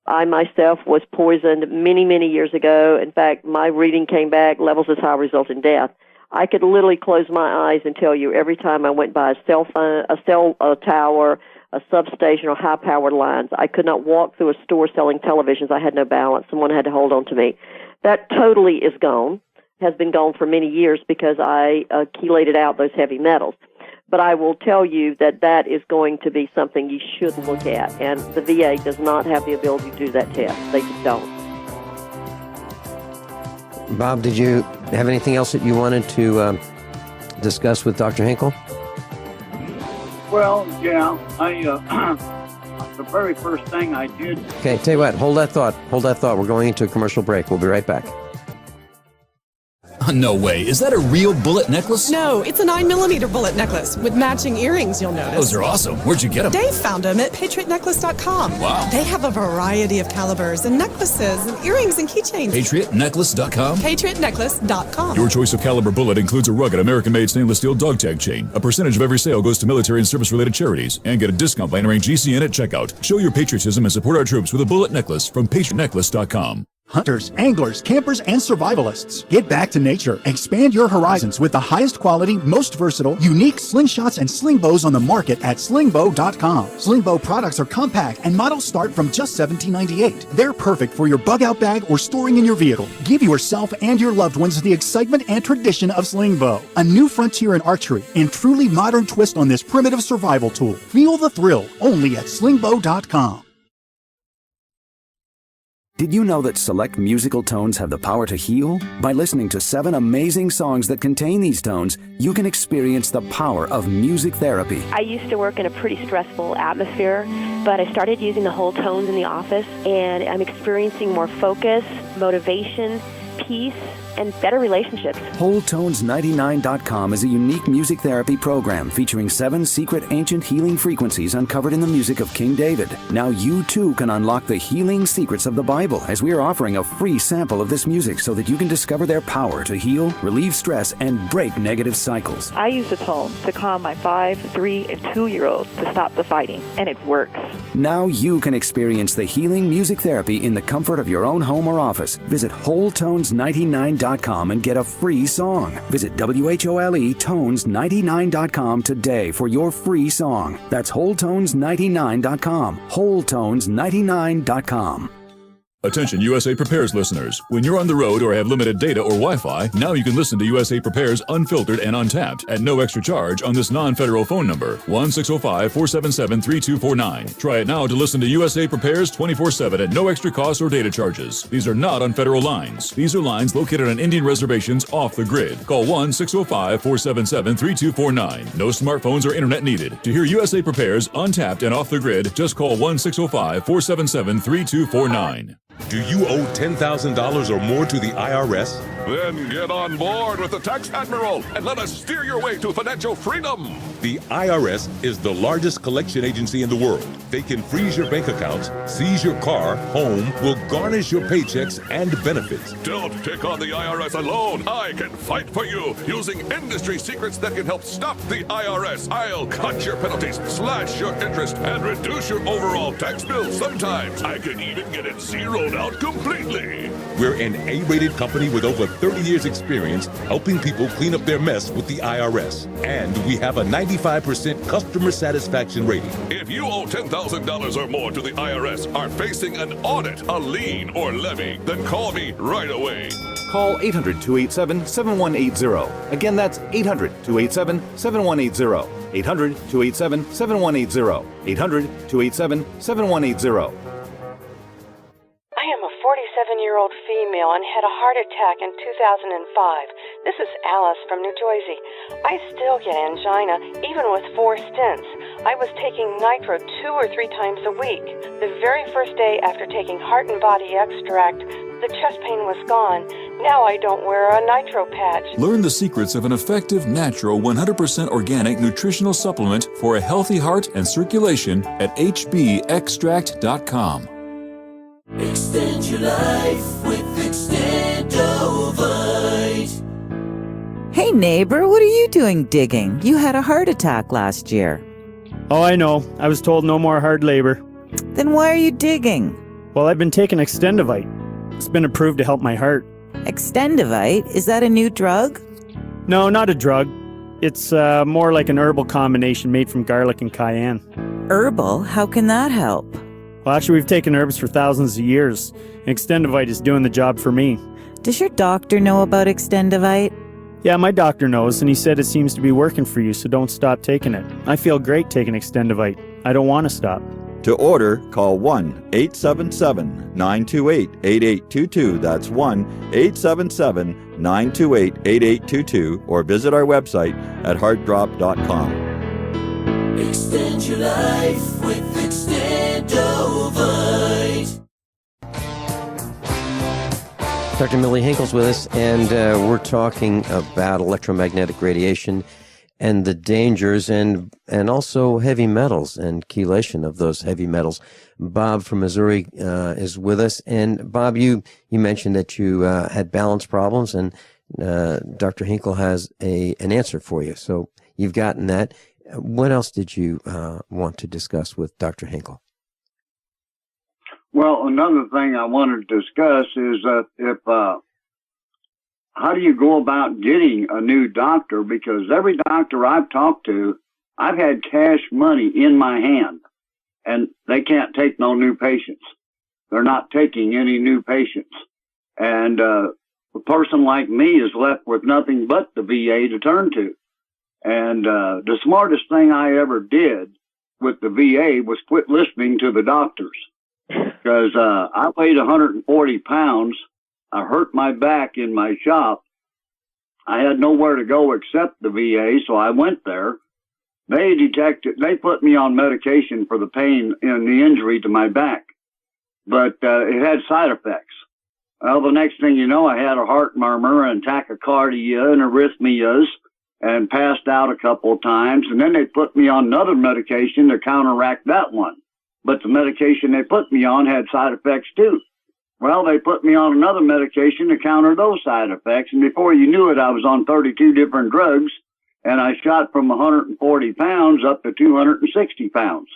I myself was poisoned many, many years ago. In fact, my reading came back, levels as high result in death. I could literally close my eyes and tell you every time I went by a cell tower, a substation, or high-powered lines. I could not walk through a store selling televisions. I had no balance. Someone had to hold on to me. That totally is gone, has been gone for many years, because I chelated out those heavy metals. But I will tell you that is going to be something you should look at, and the VA does not have the ability to do that test. They just don't. Bob, did you have anything else that you wanted to discuss with Dr. Hinkle? Well, yeah, the very first thing I did. Okay, tell you what, hold that thought. We're going into a commercial break. We'll be right back. No way. Is that a real bullet necklace? No, it's a 9mm bullet necklace with matching earrings, you'll notice. Those are awesome. Where'd you get them? Dave found them at patriotnecklace.com. Wow. They have a variety of calibers and necklaces and earrings and keychains. Patriotnecklace.com? Patriotnecklace.com. Your choice of caliber bullet includes a rugged American-made stainless steel dog tag chain. A percentage of every sale goes to military and service-related charities. And get a discount by entering GCN at checkout. Show your patriotism and support our troops with a bullet necklace from patriotnecklace.com. Hunters, anglers, campers, and survivalists. Get back to nature. Expand your horizons with the highest quality, most versatile, unique slingshots and sling bows on the market at slingbow.com. Sling bow products are compact and models start from just $17.98. They're perfect for your bug-out bag or storing in your vehicle. Give yourself and your loved ones the excitement and tradition of sling bow. A new frontier in archery and truly modern twist on this primitive survival tool. Feel the thrill only at slingbow.com. Did you know that select musical tones have the power to heal? By listening to 7 amazing songs that contain these tones, you can experience the power of music therapy. I used to work in a pretty stressful atmosphere, but I started using the whole tones in the office, and I'm experiencing more focus, motivation, peace, and better relationships. WholeTones99.com is a unique music therapy program featuring 7 secret ancient healing frequencies uncovered in the music of King David. Now you too can unlock the healing secrets of the Bible, as we are offering a free sample of this music so that you can discover their power to heal, relieve stress, and break negative cycles. I use the tones to calm my 5, 3, and 2-year-olds to stop the fighting, and it works. Now you can experience the healing music therapy in the comfort of your own home or office. Visit WholeTones99.com and get a free song. Visit WHOLETones99.com today for your free song. That's WholeTones99.com. WholeTones99.com. Attention USA Prepares listeners. When you're on the road or have limited data or Wi-Fi, now you can listen to USA Prepares unfiltered and untapped at no extra charge on this non-federal phone number, 1-605-477-3249. Try it now to listen to USA Prepares 24/7 at no extra cost or data charges. These are not on federal lines. These are lines located on Indian reservations off the grid. Call 1-605-477-3249. No smartphones or internet needed. To hear USA Prepares untapped and off the grid, just call 1-605-477-3249. Do you owe $10,000 or more to the IRS? Then get on board with the Tax Admiral and let us steer your way to financial freedom. The IRS is the largest collection agency in the world. They can freeze your bank accounts, seize your car, home, will garnish your paychecks and benefits. Don't take on the IRS alone. I can fight for you using industry secrets that can help stop the IRS. I'll cut your penalties, slash your interest, and reduce your overall tax bill. Sometimes I can even get it zeroed out completely. We're an A-rated company with over 30 years experience helping people clean up their mess with the IRS. And we have a 95% customer satisfaction rating. If you owe $10,000 or more to the IRS, are facing an audit, a lien, or levy, then call me right away. Call 800-287-7180. Again, that's 800-287-7180. 800-287-7180. 800-287-7180. I am a 47-year-old female and had a heart attack in 2005. This is Alice from New Jersey. I still get angina, even with 4 stents. I was taking nitro 2 or 3 times a week. The very first day after taking Heart and Body Extract, the chest pain was gone. Now I don't wear a nitro patch. Learn the secrets of an effective, natural, 100% organic nutritional supplement for a healthy heart and circulation at hbextract.com. Extend your life with Extendovite. Hey, neighbor, what are you doing digging? You had a heart attack last year. Oh, I know. I was told no more hard labor. Then why are you digging? Well, I've been taking Extendivite. It's been approved to help my heart. Extendivite? Is that a new drug? No, not a drug. It's more like an herbal combination made from garlic and cayenne. Herbal? How can that help? Well, actually, we've taken herbs for thousands of years. And Extendivite is doing the job for me. Does your doctor know about Extendivite? Yeah, my doctor knows, and he said it seems to be working for you, so don't stop taking it. I feel great taking Extendivite. I don't want to stop. To order, call 1-877-928-8822. That's 1-877-928-8822, or visit our website at heartdrop.com. Extend your life with Extendovite. Dr. Millie Hinkle's with us, and we're talking about electromagnetic radiation and the dangers and also heavy metals and chelation of those heavy metals. Bob from Missouri is with us. And Bob, you mentioned that you had balance problems, and Dr. Hinkle has an answer for you. So you've gotten that. What else did you want to discuss with Dr. Hinkle? Well, another thing I wanted to discuss is that how do you go about getting a new doctor? Because every doctor I've talked to, I've had cash money in my hand, and they can't take no new patients. They're not taking any new patients. And a person like me is left with nothing but the VA to turn to. And the smartest thing I ever did with the VA was quit listening to the doctors. Because I weighed 140 pounds. I hurt my back in my shop. I had nowhere to go except the VA, so I went there. They put me on medication for the pain and the injury to my back, but it had side effects. Well, the next thing you know, I had a heart murmur and tachycardia and arrhythmias and passed out a couple of times, and then they put me on another medication to counteract that one. But the medication they put me on had side effects too. Well, they put me on another medication to counter those side effects, and before you knew it, I was on 32 different drugs, and I shot from 140 pounds up to 260 pounds.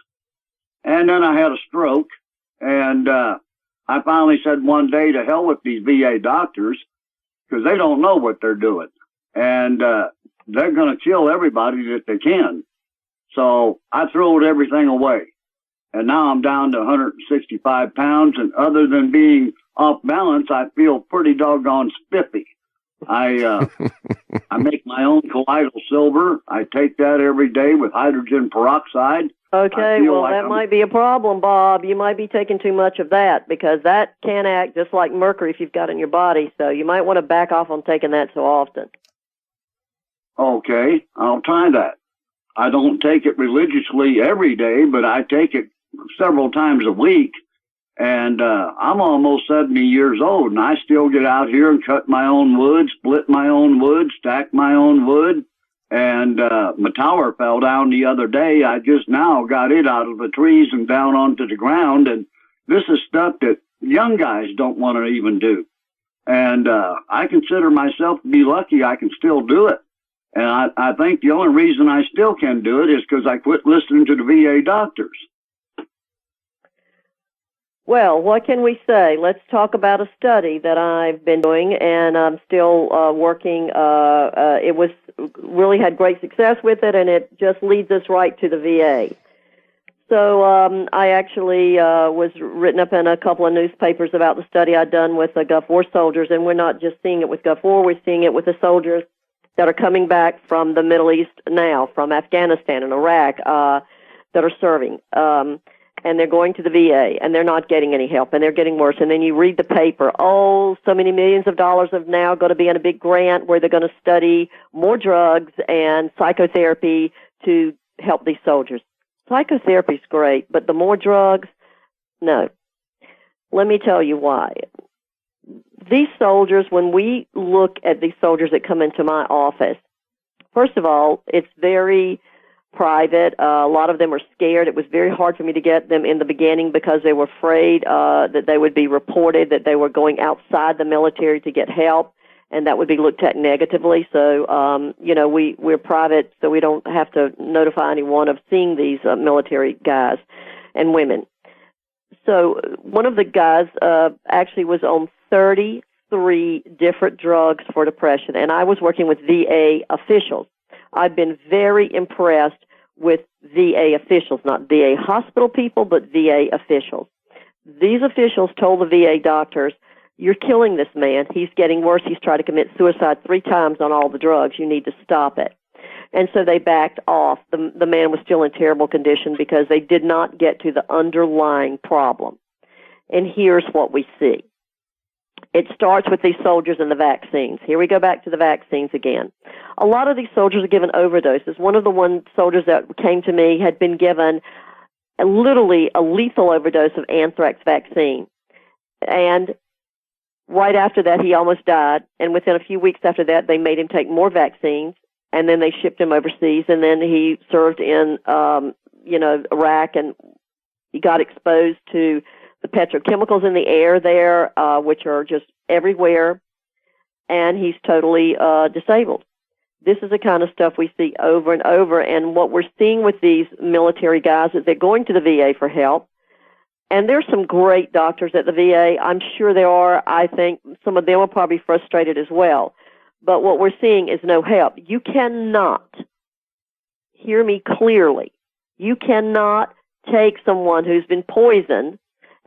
And then I had a stroke, and I finally said one day, to hell with these VA doctors, because they don't know what they're doing, and they're going to kill everybody that they can. So I threw everything away. And now I'm down to 165 pounds, and other than being off balance, I feel pretty doggone spiffy. I make my own colloidal silver. I take that every day with hydrogen peroxide. Okay, well, like that might be a problem, Bob. You might be taking too much of that, because that can act just like mercury if you've got it in your body, so you might want to back off on taking that so often. Okay, I'll try that. I don't take it religiously every day, but I take it several times a week, and I'm almost 70 years old, and I still get out here and cut my own wood, split my own wood, stack my own wood, and my tower fell down the other day. I just now got it out of the trees and down onto the ground, and this is stuff that young guys don't want to even do. And I consider myself to be lucky I can still do it. And I think the only reason I still can do it is because I quit listening to the VA doctors. Well, what can we say? Let's talk about a study that I've been doing, and I'm still working. It was really had great success with it, and it just leads us right to the VA. So I actually was written up in a couple of newspapers about the study I'd done with the Gulf War soldiers, and we're not just seeing it with Gulf War, we're seeing it with the soldiers that are coming back from the Middle East now, from Afghanistan and Iraq, that are serving. And they're going to the VA, and they're not getting any help, and they're getting worse. And then you read the paper, so many millions of dollars are now going to be in a big grant where they're going to study more drugs and psychotherapy to help these soldiers. Psychotherapy's great, but the more drugs, no. Let me tell you why. These soldiers, when we look at these soldiers that come into my office, first of all, it's very private. A lot of them are scared. It was very hard for me to get them in the beginning because they were afraid that they would be reported, that they were going outside the military to get help. and that would be looked at negatively. So, we're private, so we don't have to notify anyone of seeing these military guys and women. So one of the guys actually was on 33 different drugs for depression, and I was working with VA officials. I've been very impressed with VA officials, not VA hospital people, but VA officials. These officials told the VA doctors, "You're killing this man. He's getting worse. He's tried to commit suicide 3 times on all the drugs. You need to stop it." And so they backed off. The man was still in terrible condition because they did not get to the underlying problem. And here's what we see. It starts with these soldiers and the vaccines. Here we go back to the vaccines again. A lot of these soldiers are given overdoses. One of the soldiers that came to me had been given literally a lethal overdose of anthrax vaccine. And right after that, he almost died. And within a few weeks after that, they made him take more vaccines. And then they shipped him overseas. And then he served in, Iraq, and he got exposed to the petrochemicals in the air there, which are just everywhere, and he's totally disabled. This is the kind of stuff we see over and over, and what we're seeing with these military guys is they're going to the VA for help, and there's some great doctors at the VA. I'm sure there are. I think some of them are probably frustrated as well, but what we're seeing is no help. You cannot, hear me clearly, you cannot take someone who's been poisoned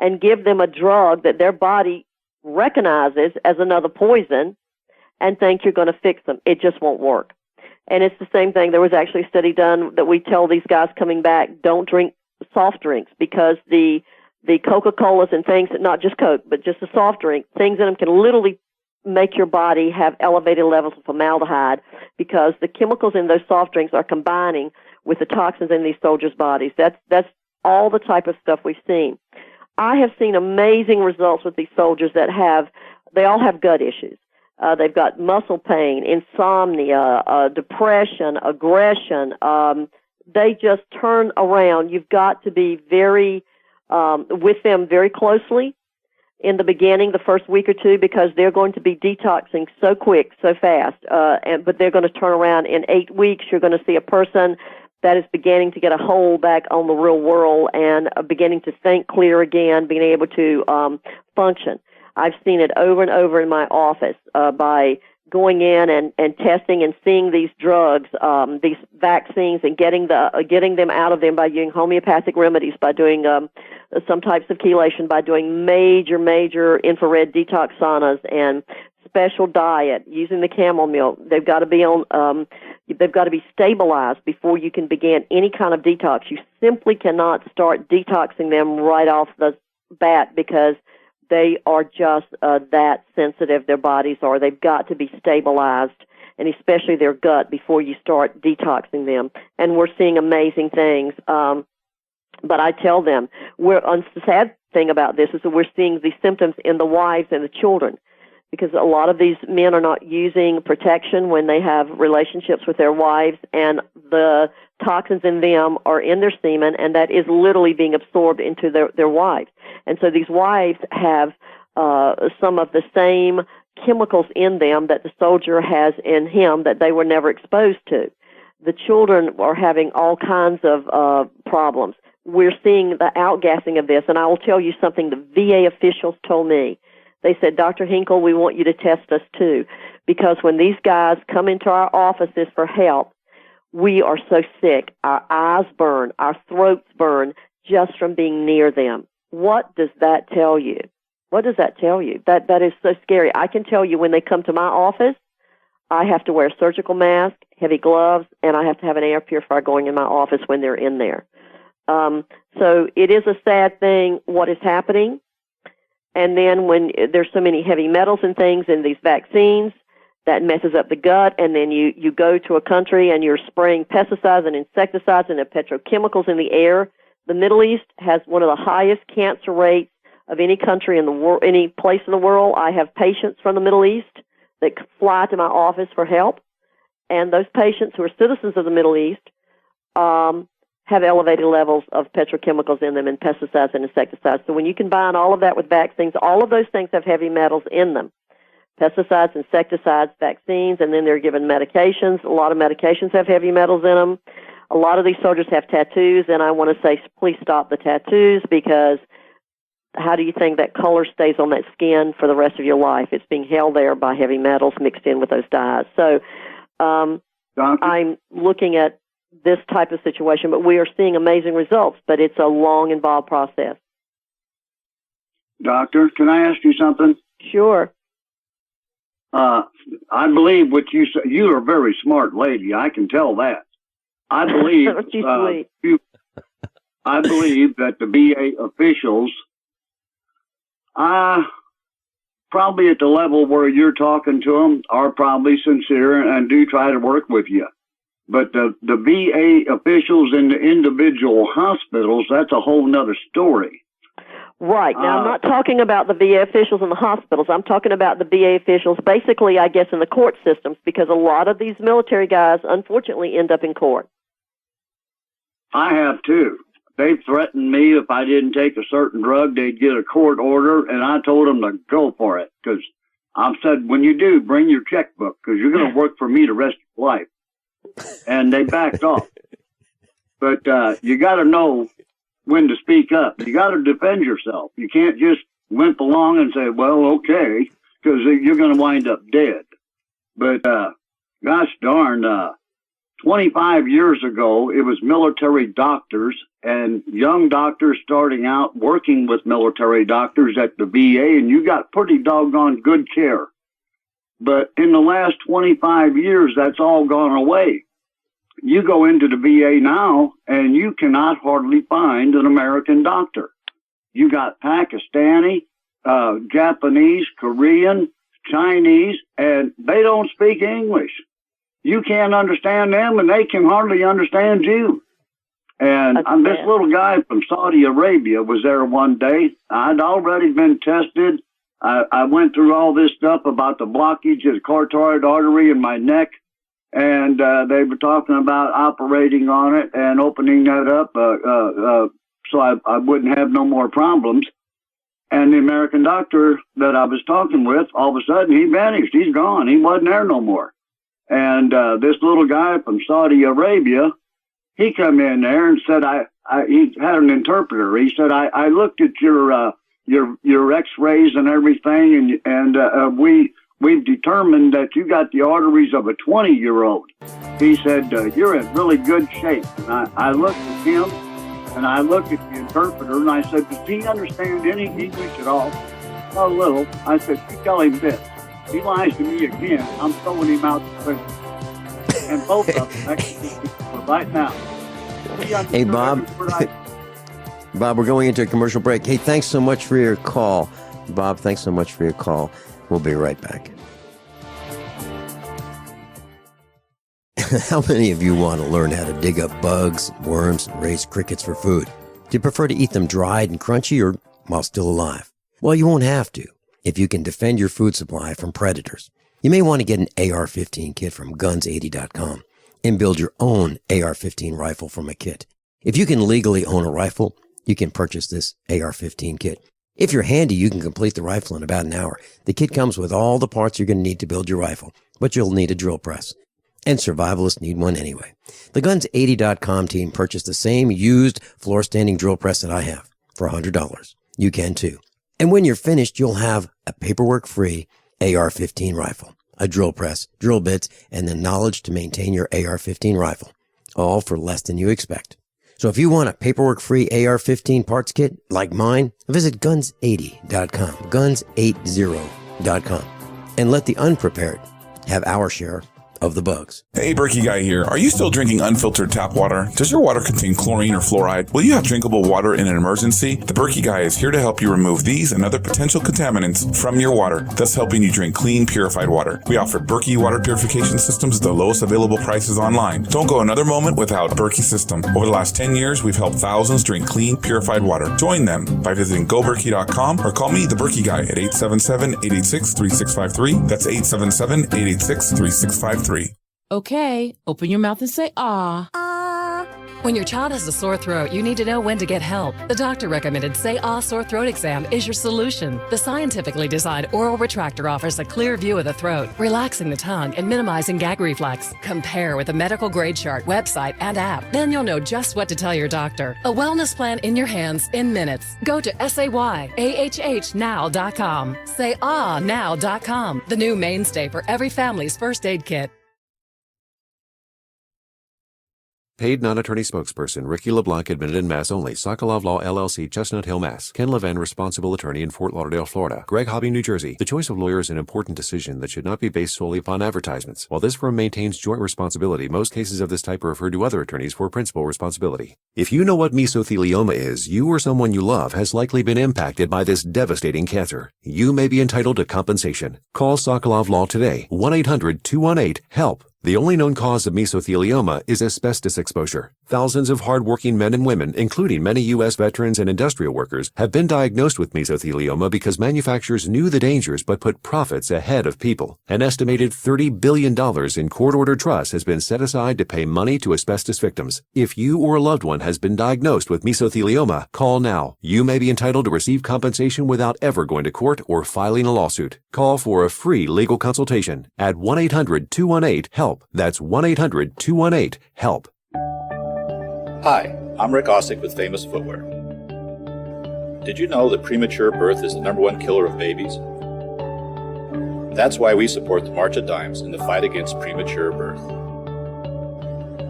and give them a drug that their body recognizes as another poison and think you're going to fix them. It just won't work. And it's the same thing. There was actually a study done that we tell these guys coming back, don't drink soft drinks, because the Coca-Colas and things, not just Coke, but just the soft drink, things in them can literally make your body have elevated levels of formaldehyde, because the chemicals in those soft drinks are combining with the toxins in these soldiers' bodies. That's all the type of stuff we've seen. I have seen amazing results with these soldiers that they all have gut issues. They've got muscle pain, insomnia, depression, aggression. They just turn around. You've got to be very, with them very closely in the beginning, the first week or two, because they're going to be detoxing so quick, so fast. But they're going to turn around in 8 weeks. You're going to see a person that is beginning to get a hold back on the real world and beginning to think clear again, being able to function. I've seen it over and over in my office by going in and testing and seeing these drugs, these vaccines, and getting them out of them by using homeopathic remedies, by doing some types of chelation, by doing major infrared detox saunas and special diet, using the camel milk. They've got to be on. They've got to be stabilized before you can begin any kind of detox. You simply cannot start detoxing them right off the bat, because they are just that sensitive, their bodies are. They've got to be stabilized, and especially their gut, before you start detoxing them. And we're seeing amazing things. But I tell them, the sad thing about this is that we're seeing these symptoms in the wives and the children, because a lot of these men are not using protection when they have relationships with their wives, and the toxins in them are in their semen, and that is literally being absorbed into their wives. And so these wives have some of the same chemicals in them that the soldier has in him that they were never exposed to. The children are having all kinds of problems. We're seeing the outgassing of this, and I will tell you something the VA officials told me. They said, "Dr. Hinkle, we want you to test us too, because when these guys come into our offices for help, we are so sick. Our eyes burn, our throats burn just from being near them." What does that tell you? What does that tell you? That is so scary. I can tell you when they come to my office, I have to wear a surgical mask, heavy gloves, and I have to have an air purifier going in my office when they're in there. So it is a sad thing what is happening. And then when there's so many heavy metals and things in these vaccines, that messes up the gut, and then you go to a country and you're spraying pesticides and insecticides and the petrochemicals in the air. The Middle East has one of the highest cancer rates of any country in the world, any place in the world. I have patients from the Middle East that fly to my office for help, and those patients who are citizens of the Middle East have elevated levels of petrochemicals in them and pesticides and insecticides. So when you combine all of that with vaccines, all of those things have heavy metals in them. pesticides, insecticides, vaccines, and then they're given medications. A lot of medications have heavy metals in them. A lot of these soldiers have tattoos, and I want to say, please stop the tattoos, because how do you think that color stays on that skin for the rest of your life? It's being held there by heavy metals mixed in with those dyes. So I'm looking at this type of situation, but we are seeing amazing results, but it's a long, involved process. Doctor, can I ask you something? Sure. I believe what you said. You are a very smart lady. I can tell that. I believe I believe that the VA officials, probably at the level where you're talking to them, are probably sincere and do try to work with you. But the VA officials in the individual hospitals, that's a whole nother story. Right. Now, I'm not talking about the VA officials in the hospitals. I'm talking about the VA officials, basically, I guess, in the court systems, because a lot of these military guys, unfortunately, end up in court. I have, too. They threatened me if I didn't take a certain drug, they'd get a court order, and I told them to go for it, because I said, when you do, bring your checkbook, because you're going to work for me the rest of your life. And they backed off. But you got to know when to speak up. You got to defend yourself. You can't just limp along and say, well, okay, because you're going to wind up dead. But gosh darn, 25 years ago, it was military doctors and young doctors starting out working with military doctors at the VA, and you got pretty doggone good care. But in the last 25 years, that's all gone away. You go into the VA now, and you cannot hardly find an American doctor. You got Pakistani, Japanese, Korean, Chinese, and they don't speak English. You can't understand them, and they can hardly understand you. And this little guy from Saudi Arabia was there one day. I'd already been tested. I went through all this stuff about the blockage of the carotid artery in my neck, and they were talking about operating on it and opening that up so I wouldn't have no more problems. And the American doctor that I was talking with, all of a sudden, he vanished. He's gone. He wasn't there no more. And this little guy from Saudi Arabia, he come in there and said, he had an interpreter. He said, I looked at your X-rays and everything, and we've determined that you got the arteries of a 20-year-old. He said, you're in really good shape. And I looked at him, and I looked at the interpreter, and I said, does he understand any English at all? A little. I said, you tell him this. He lies to me again, I'm throwing him out the prison. And both of them actually right now. Hey, Bob. Bob, we're going into a commercial break. Hey, thanks so much for your call. Bob, thanks so much for your call. We'll be right back. How many of you want to learn how to dig up bugs, worms, and raise crickets for food? Do you prefer to eat them dried and crunchy or while still alive? Well, you won't have to if you can defend your food supply from predators. You may want to get an AR-15 kit from guns80.com and build your own AR-15 rifle from a kit. If you can legally own a rifle, you can purchase this AR-15 kit. If you're handy, you can complete the rifle in about an hour. The kit comes with all the parts you're going to need to build your rifle, but you'll need a drill press. And survivalists need one anyway. The Guns80.com team purchased the same used floor-standing drill press that I have for $100. You can too. And when you're finished, you'll have a paperwork-free AR-15 rifle, a drill press, drill bits, and the knowledge to maintain your AR-15 rifle, all for less than you expect. So if you want a paperwork-free AR-15 parts kit like mine, visit Guns80.com, Guns80.com, and let the unprepared have our share of the bugs. Hey, Berkey Guy here. Are you still drinking unfiltered tap water? Does your water contain chlorine or fluoride? Will you have drinkable water in an emergency? The Berkey Guy is here to help you remove these and other potential contaminants from your water, thus helping you drink clean, purified water. We offer Berkey water purification systems at the lowest available prices online. Don't go another moment without a Berkey system. Over the last 10 years, we've helped thousands drink clean, purified water. Join them by visiting goberkey.com or call me, the Berkey Guy, at 877-886-3653. That's 877-886-3653. Okay, open your mouth and say ah. Ah. When your child has a sore throat, you need to know when to get help. The doctor recommended Say Ah Sore Throat Exam is your solution. The scientifically designed oral retractor offers a clear view of the throat, relaxing the tongue and minimizing gag reflex. Compare with a medical grade chart, website, and app. Then you'll know just what to tell your doctor. A wellness plan in your hands in minutes. Go to SayAHHnow.com. SayAhNow.com, the new mainstay for every family's first aid kit. Paid non-attorney spokesperson Ricky LeBlanc admitted in Mass only. Sokolov Law LLC, Chestnut Hill, Mass. Ken Levin, responsible attorney in Fort Lauderdale, Florida. Greg Hobby, New Jersey. The choice of lawyer is an important decision that should not be based solely upon advertisements. While this firm maintains joint responsibility, most cases of this type are referred to other attorneys for principal responsibility. If you know what mesothelioma is, you or someone you love has likely been impacted by this devastating cancer. You may be entitled to compensation. Call Sokolov Law today. 1-800-218-HELP. The only known cause of mesothelioma is asbestos exposure. Thousands of hardworking men and women, including many U.S. veterans and industrial workers, have been diagnosed with mesothelioma because manufacturers knew the dangers but put profits ahead of people. An estimated $30 billion in court-ordered trust has been set aside to pay money to asbestos victims. If you or a loved one has been diagnosed with mesothelioma, call now. You may be entitled to receive compensation without ever going to court or filing a lawsuit. Call for a free legal consultation at 1-800-218-HELP. That's 1-800-218-HELP. Hi, I'm Rick Ossick with Famous Footwear. Did you know that premature birth is the #1 killer of babies? That's why we support the March of Dimes in the fight against premature birth.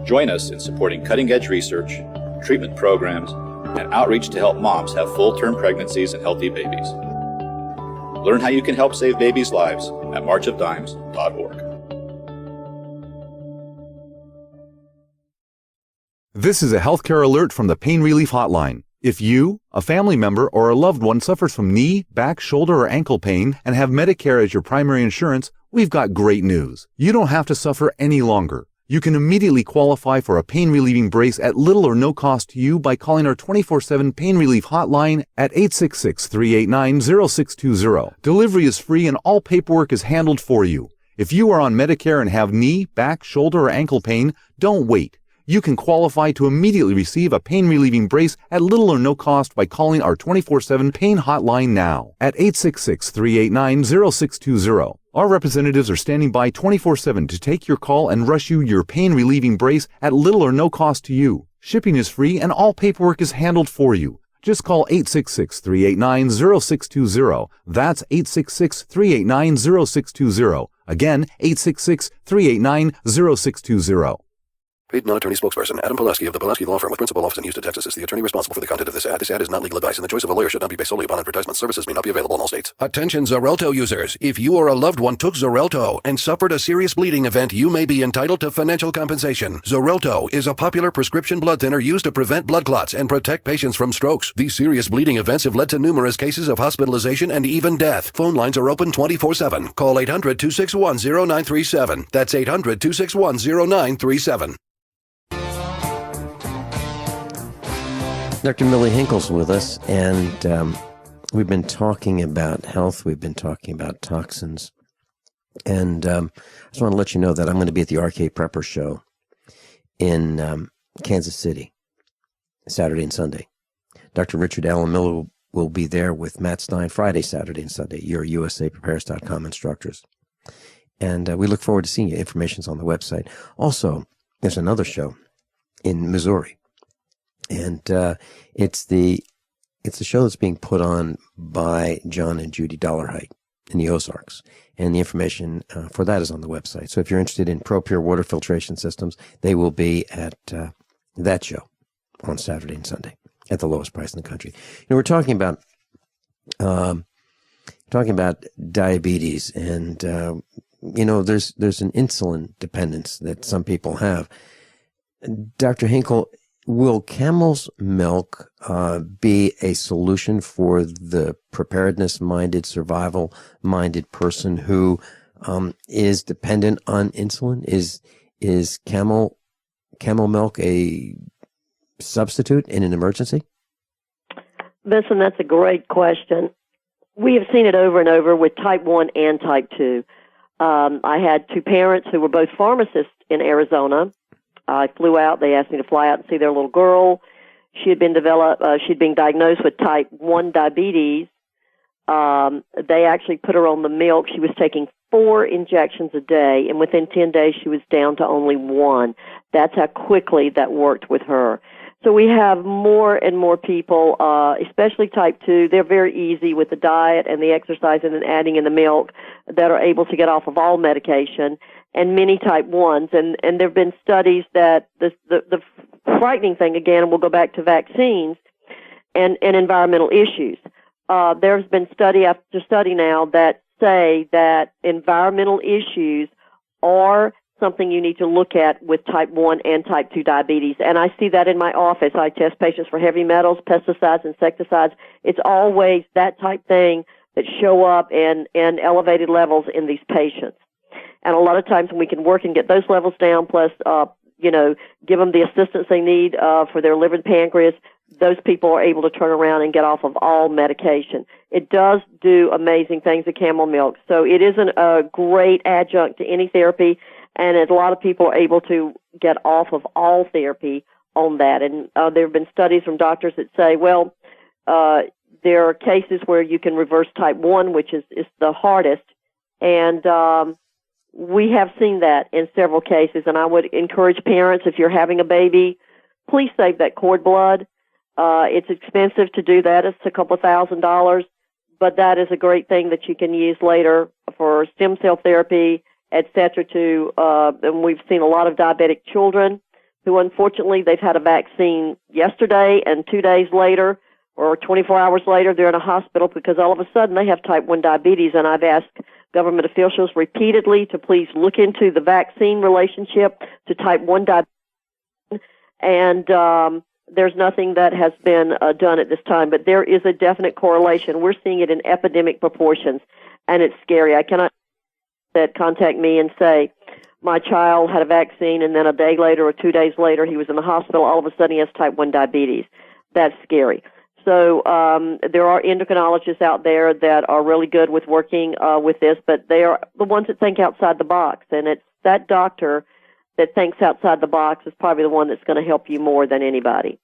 Join us in supporting cutting-edge research, treatment programs, and outreach to help moms have full-term pregnancies and healthy babies. Learn how you can help save babies' lives at marchofdimes.org. This is a healthcare alert from the Pain Relief Hotline. If you, a family member, or a loved one suffers from knee, back, shoulder, or ankle pain and have Medicare as your primary insurance, we've got great news. You don't have to suffer any longer. You can immediately qualify for a pain-relieving brace at little or no cost to you by calling our 24/7 Pain Relief Hotline at 866-389-0620. Delivery is free and all paperwork is handled for you. If you are on Medicare and have knee, back, shoulder, or ankle pain, don't wait. You can qualify to immediately receive a pain-relieving brace at little or no cost by calling our 24/7 Pain Hotline now at 866-389-0620. Our representatives are standing by 24/7 to take your call and rush you your pain-relieving brace at little or no cost to you. Shipping is free and all paperwork is handled for you. Just call 866-389-0620. That's 866-389-0620. Again, 866-389-0620. Paid non-attorney spokesperson Adam Pulaski of the Pulaski Law Firm with principal office in Houston, Texas is the attorney responsible for the content of this ad. This ad is not legal advice, and the choice of a lawyer should not be based solely upon advertisement. Services may not be available in all states. Attention Xarelto users. If you or a loved one took Xarelto and suffered a serious bleeding event, you may be entitled to financial compensation. Xarelto is a popular prescription blood thinner used to prevent blood clots and protect patients from strokes. These serious bleeding events have led to numerous cases of hospitalization and even death. Phone lines are open 24/7. Call 800-261-0937. That's 800-261-0937. Dr. Millie Hinkle's with us, and we've been talking about health. We've been talking about toxins. And I just want to let you know that I'm going to be at the RK Prepper Show in Kansas City, Saturday and Sunday. Dr. Richard Allen Miller will be there with Matt Stein Friday, Saturday, and Sunday, your USAPrepares.com instructors. And we look forward to seeing you. Information's on the website. Also, there's another show in Missouri. And it's the show that's being put on by John and Judy Dollarhite in the Ozarks. And the information for that is on the website. So if you're interested in ProPure water filtration systems, they will be at that show on Saturday and Sunday at the lowest price in the country. You know, we're talking about diabetes, and you know, there's an insulin dependence that some people have. Dr. Hinkle, will camel's milk be a solution for the preparedness-minded, survival-minded person who is dependent on insulin? Is camel milk a substitute in an emergency? Vincent, that's a great question. We have seen it over and over with type 1 and type 2. I had two parents who were both pharmacists in Arizona. I flew out. They asked me to fly out and see their little girl. She'd been diagnosed with type 1 diabetes. They actually put her on the milk. She was taking 4 injections a day, and within 10 days she was down to only 1. That's how quickly that worked with her. So we have more and more people, especially type 2. They're very easy with the diet and the exercise and then adding in the milk, that are able to get off of all medication, and many type 1s. And there have been studies that the frightening thing, again, and we'll go back to vaccines and environmental issues. There's been study after study now that say that environmental issues are something you need to look at with type 1 and type 2 diabetes. And I see that in my office. I test patients for heavy metals, pesticides, insecticides. It's always that type thing that show up in elevated levels in these patients. And a lot of times when we can work and get those levels down, plus, give them the assistance they need for their liver and pancreas, those people are able to turn around and get off of all medication. It does do amazing things, the camel milk. So it isn't a great adjunct to any therapy, and a lot of people are able to get off of all therapy on that. And there have been studies from doctors that say, well, there are cases where you can reverse type 1, which is the hardest, and we have seen that in several cases. And I would encourage parents, if you're having a baby, please save that cord blood. It's expensive to do that. It's a couple of $1,000s, but that is a great thing that you can use later for stem cell therapy, etc. And we've seen a lot of diabetic children who, unfortunately, they've had a vaccine yesterday, and 2 days later or 24 hours later, they're in a hospital because all of a sudden they have type 1 diabetes. And I've asked government officials repeatedly to please look into the vaccine relationship to type 1 diabetes. And there's nothing that has been done at this time, but there is a definite correlation. We're seeing it in epidemic proportions, and it's scary. I cannot contact me and say, my child had a vaccine, and then a day later or 2 days later he was in the hospital. All of a sudden he has type 1 diabetes. That's scary. So there are endocrinologists out there that are really good with working with this, but they are the ones that think outside the box, and it's that doctor that thinks outside the box is probably the one that's going to help you more than anybody.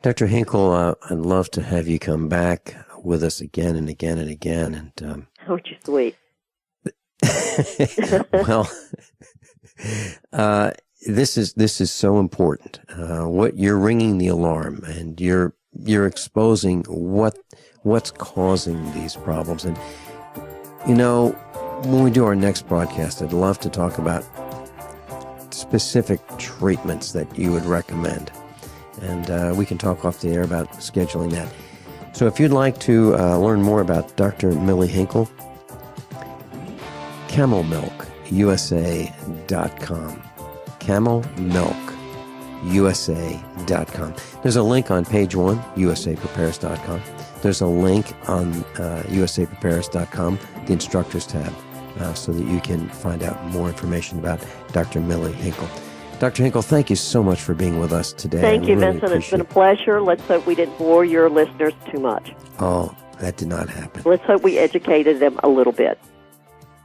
Dr. Hinkle, I'd love to have you come back with us again and again and again. And aren't you sweet? Well, this is so important. What you're ringing the alarm, and you're exposing what's causing these problems. And when we do our next broadcast, I'd love to talk about specific treatments that you would recommend. And we can talk off the air about scheduling that. So if you'd like to learn more about Dr. Millie Hinkle, CamelMilkUSA.com. CamelMilkUSA.com. There's a link on page 1, USAPrepares.com. There's a link on USAPrepares.com, the instructors tab, so that you can find out more information about Dr. Millie Hinkle. Dr. Hinkle, thank you so much for being with us today. Thank you, Vincent. It's been a pleasure. Let's hope we didn't bore your listeners too much. Oh, that did not happen. Let's hope we educated them a little bit.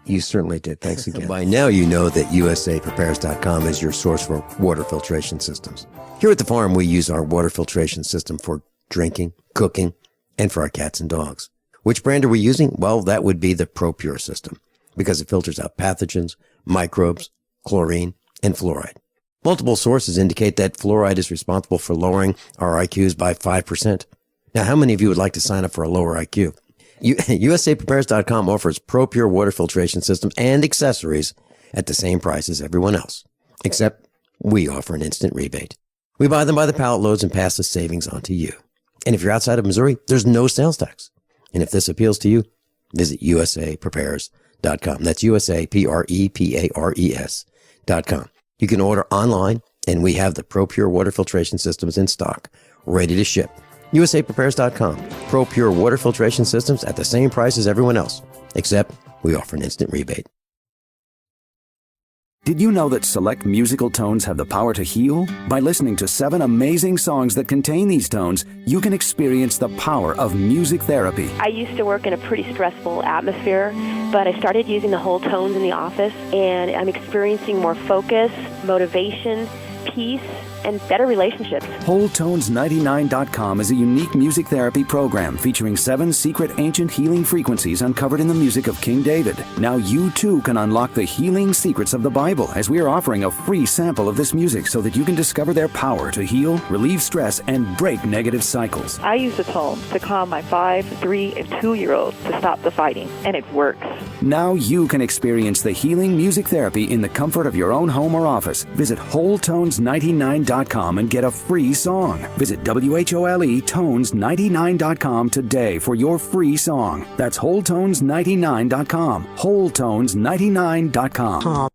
You certainly did. Thanks again. By now you know that USAPrepares.com is your source for water filtration systems. Here at the farm, we use our water filtration system for drinking, cooking, and for our cats and dogs. Which brand are we using? Well, that would be the ProPure system, because it filters out pathogens, microbes, chlorine, and fluoride. Multiple sources indicate that fluoride is responsible for lowering our IQs by 5%. Now, how many of you would like to sign up for a lower IQ? USAPrepares.com offers ProPure water filtration systems and accessories at the same price as everyone else, except we offer an instant rebate. We buy them by the pallet loads and pass the savings on to you. And if you're outside of Missouri, there's no sales tax. And if this appeals to you, visit USAPrepares.com. That's USAPrepares.com. You can order online, and we have the ProPure water filtration systems in stock, ready to ship. USAPrepares.com. ProPure water filtration systems at the same price as everyone else, except we offer an instant rebate. Did you know that select musical tones have the power to heal? By listening to 7 amazing songs that contain these tones, you can experience the power of music therapy. I used to work in a pretty stressful atmosphere, but I started using the whole tones in the office, and I'm experiencing more focus, motivation, peace, and better relationships. WholeTones99.com is a unique music therapy program featuring 7 secret ancient healing frequencies uncovered in the music of King David. Now you too can unlock the healing secrets of the Bible, as we are offering a free sample of this music so that you can discover their power to heal, relieve stress, and break negative cycles. I use the tones to calm my 5, 3, and 2-year-olds to stop the fighting, and it works. Now you can experience the healing music therapy in the comfort of your own home or office. Visit WholeTones99.com and get a free song. Visit WHOLETones99.com today for your free song. That's WholeTones99.com. WholeTones99.com.